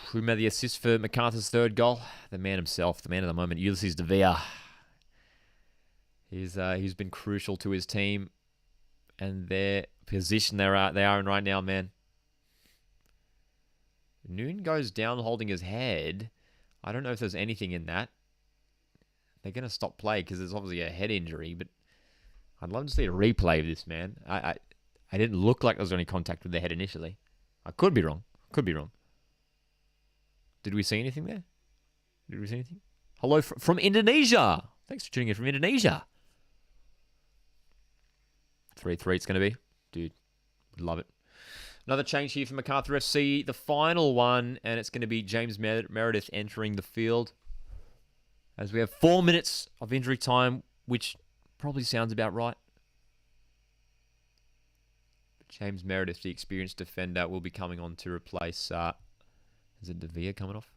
Speaker 1: Who made the assist for MacArthur's 3rd goal? The man himself, the man of the moment, Ulysses De Vere. He's been crucial to his team and their position they are in right now, man. Noon goes down holding his head. I don't know if there's anything in that. They're going to stop play because there's obviously a head injury, but I'd love to see a replay of this, man. I didn't look like there was any contact with the head initially. I could be wrong. Did we see anything there? Did we see anything? Hello from Indonesia. Thanks for tuning in from Indonesia. 3-3 it's going to be. Dude, would love it. Another change here for MacArthur FC. The final one, and it's going to be James Meredith entering the field. As we have 4 minutes of injury time, which probably sounds about right. James Meredith, the experienced defender, will be coming on to replace... is it De Vere coming off?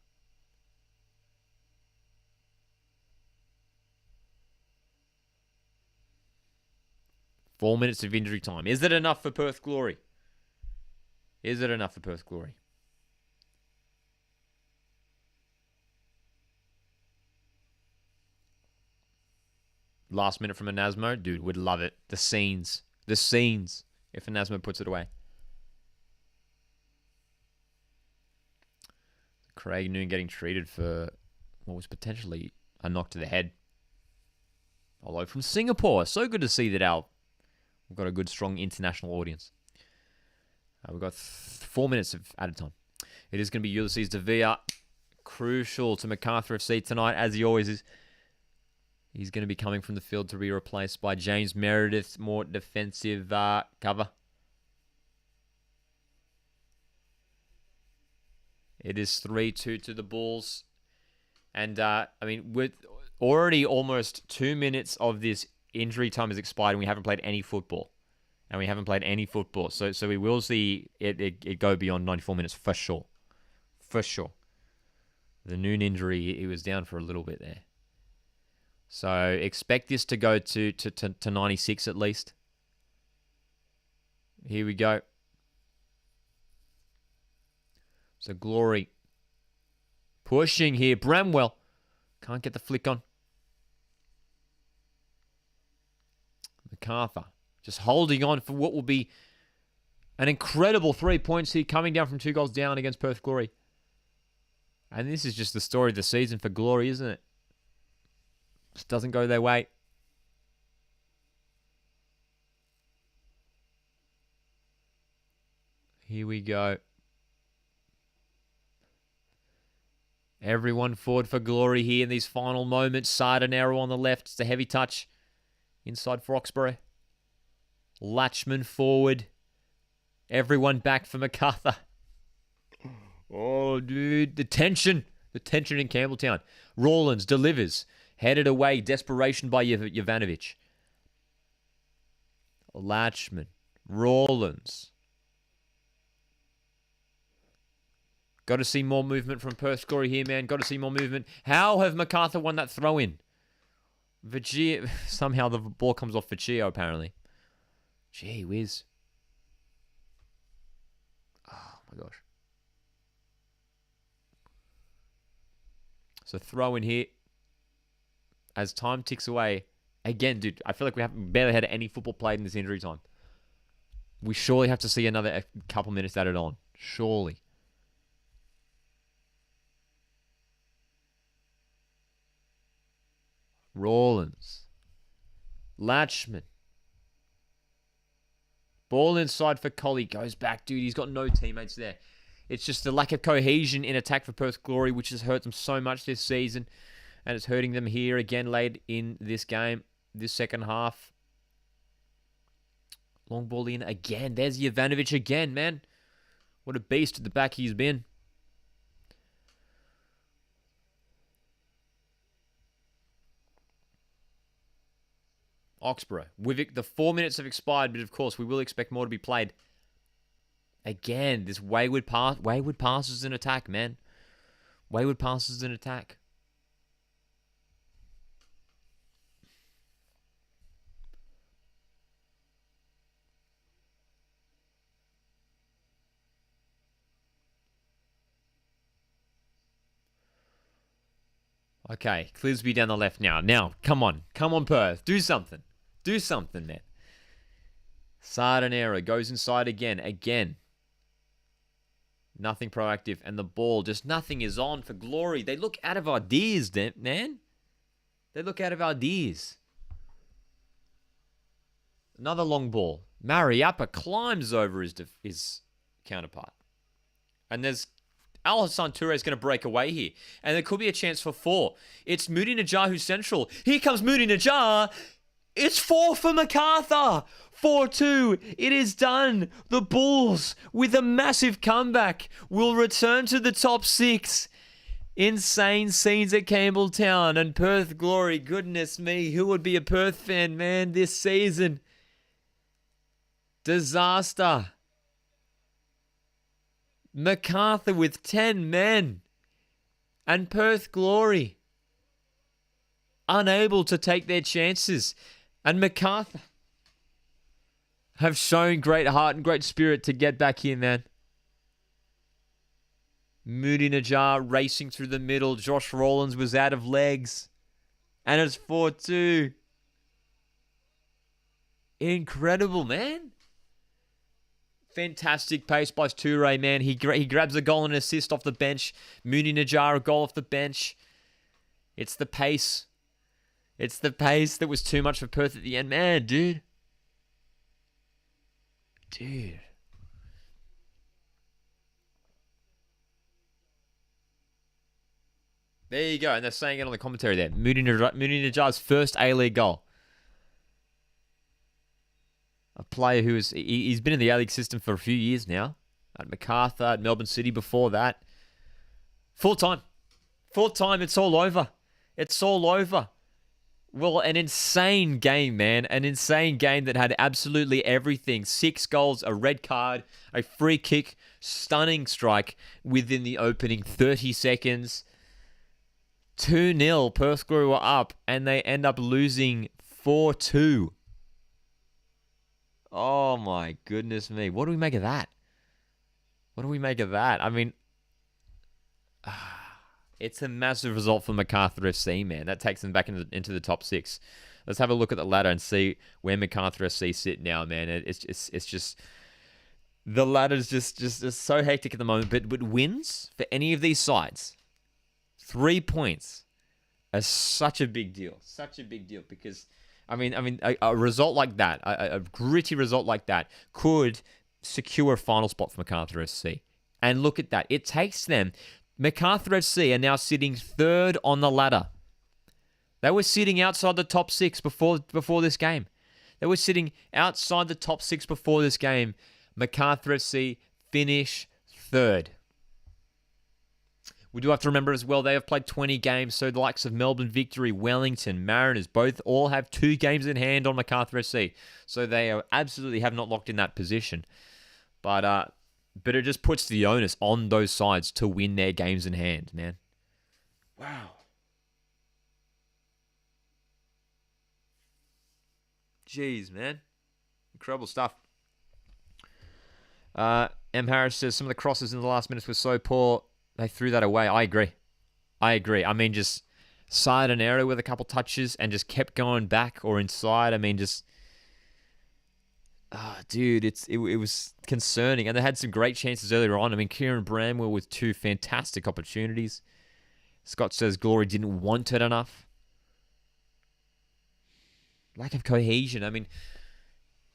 Speaker 1: Four minutes of injury time. Is it enough for Perth Glory? Is it enough for Perth Glory? Last minute from Anasmo. Dude, would love it. The scenes. If Anasmo puts it away. Craig Noon getting treated for what was potentially a knock to the head. Although from Singapore. So good to see that we've got a good, strong international audience. We've got 4 minutes of added time. It is going to be Ulysses De Vere. Crucial to MacArthur FC tonight, as he always is. He's going to be coming from the field to be replaced by James Meredith, more defensive cover. It is 3-2 to the Bulls. And, with already almost 2 minutes of this injury time has expired and we haven't played any football. So we will see it go beyond 94 minutes for sure. For sure. The Noon injury, he was down for a little bit there. So expect this to go to 96 at least. Here we go. So Glory pushing here. Bramwell can't get the flick on. MacArthur just holding on for what will be an incredible 3 points here, coming down from 2 goals down against Perth Glory. And this is just the story of the season for Glory, isn't it? Just doesn't go their way. Here we go. Everyone forward for Glory here in these final moments. Sardonaro on the left. It's a heavy touch inside for Roxburgh. Latchman forward. Everyone back for MacArthur. Oh, dude. The tension. The tension in Campbelltown. Rawlins delivers. Headed away. Desperation by Jovanovic. Latchman. Rawlins. Got to see more movement from Perth Glory here, man. Got to see more movement. How have MacArthur won that throw-in? Vecchio, somehow the ball comes off Vecchio, apparently. Gee whiz. Oh, my gosh. So throw-in here. As time ticks away. Again, dude, I feel like we haven't barely had any football played in this injury time. We surely have to see another couple minutes added on. Surely. Rawlins. Latchman. Ball inside for Collie. Goes back, dude. He's got no teammates there. It's just the lack of cohesion in attack for Perth Glory, which has hurt them so much this season. And it's hurting them here again late in this game, this second half. Long ball in again. There's Jovanovic again, man. What a beast at the back he's been. Oxborough. The 4 minutes have expired, but of course we will expect more to be played. Again, this wayward passes in attack, man. Wayward passes in attack. Okay, Clisby down the left now. Now, come on. Come on, Perth. Do something. Do something, man. Sardonaro goes inside again. Again. Nothing proactive. And the ball, just nothing is on for Glory. They look out of ideas, man. They look out of ideas. Another long ball. Mariappa climbs over his counterpart. And there's Al-Hassan Toure is going to break away here. And there could be a chance for 4. It's Moody Najjar who's central. Here comes Moody Najjar. It's 4 for MacArthur. 4-2. It is done. The Bulls, with a massive comeback, will return to the top 6. Insane scenes at Campbelltown and Perth Glory. Goodness me, who would be a Perth fan, man, this season? Disaster. MacArthur with 10 men. And Perth Glory unable to take their chances. And MacArthur have shown great heart and great spirit to get back here, man. Moody Najjar racing through the middle. Josh Rawlins was out of legs. And it's 4-2. Incredible, man. Fantastic pace by Toure, man. He grabs a goal and assist off the bench. Moody Najjar, a goal off the bench. It's the pace. It's the pace that was too much for Perth at the end. Man, dude. Dude. There you go. And they're saying it on the commentary there. Moody Najjar's first A-League goal. A player who he's been in the A-League system for a few years now. At MacArthur, at Melbourne City before that. Full time. Full time. It's all over. It's all over. Well, an insane game, man. An insane game that had absolutely everything. 6 goals, a red card, a free kick, stunning strike within the opening 30 seconds. 2-0. Perth were up, and they end up losing 4-2. Oh, my goodness me. What do we make of that? What do we make of that? I mean, it's a massive result for MACARTHUR FC, man. That takes them back into the top 6. Let's have a look at the ladder and see where MACARTHUR FC sit now, man. It's just the ladder's just so hectic at the moment. But wins for any of these sides, 3 points, are such a big deal. Such a big deal because I mean, a result like that, a gritty result like that, could secure a final spot for MACARTHUR FC. And look at that. It takes them. MACARTHUR FC are now sitting 3rd on the ladder. They were sitting outside the top 6 before this game. They were sitting outside the top 6 before this game. MACARTHUR FC finish 3rd. We do have to remember as well, they have played 20 games, so the likes of Melbourne Victory, Wellington, Mariners, all have 2 games in hand on MACARTHUR FC. So they absolutely have not locked in that position. But it just puts the onus on those sides to win their games in hand, man. Wow. Jeez, man. Incredible stuff. M. Harris says, some of the crosses in the last minutes were so poor, they threw that away. I agree. I mean, just Sardonaro with a couple touches and just kept going back or inside. I mean, just... dude, it was concerning. And they had some great chances earlier on. I mean, Kieran Bramwell with 2 fantastic opportunities. Scott says Glory didn't want it enough. Lack of cohesion. I mean,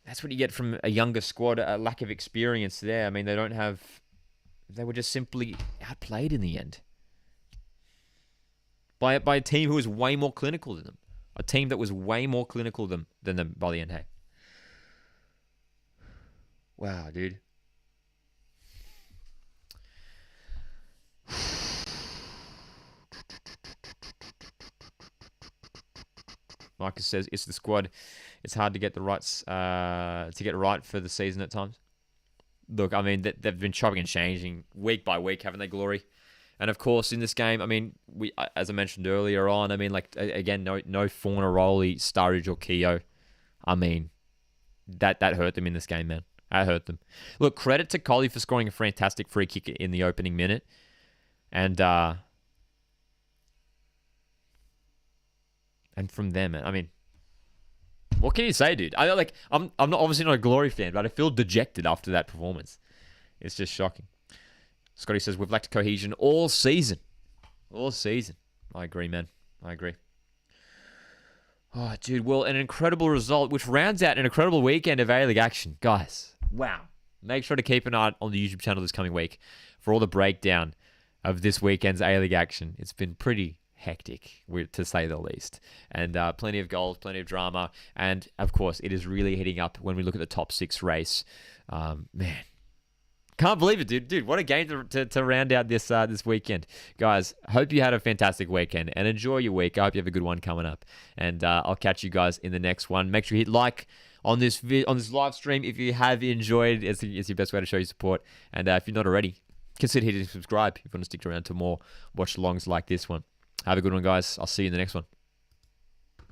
Speaker 1: that's what you get from a younger squad, a lack of experience there. I mean, they were just simply outplayed in the end. By a team who was way more clinical than them. A team that was way more clinical than them by the end, hey. Wow, dude. Marcus says it's the squad. It's hard to get the rights to get right for the season at times. Look, I mean, they've been chopping and changing week by week, haven't they, Glory? And of course, in this game, I mean, as I mentioned earlier on, I mean, like again, no Fornaroli, Sturridge, or Keogh. I mean, that hurt them in this game, man. That hurt them. Look, credit to Collie for scoring a fantastic free kick in the opening minute, and from them, I mean, what can you say, dude? I'm not obviously not a Glory fan, but I feel dejected after that performance. It's just shocking. Scotty says we've lacked cohesion all season. All season. I agree, man. I agree. Oh, dude. Well, an incredible result, which rounds out an incredible weekend of A-League action. Guys, wow. Make sure to keep an eye on the YouTube channel this coming week for all the breakdown of this weekend's A-League action. It's been pretty hectic, to say the least. And plenty of goals, plenty of drama. And, of course, it is really heating up when we look at the top 6 race. Man. Can't believe it, dude. Dude, what a game to round out this weekend. Guys, hope you had a fantastic weekend and enjoy your week. I hope you have a good one coming up. And I'll catch you guys in the next one. Make sure you hit like on this live stream if you have enjoyed. It's your best way to show your support. And if you're not already, consider hitting subscribe if you want to stick around to more watch-alongs like this one. Have a good one, guys. I'll see you in the next one.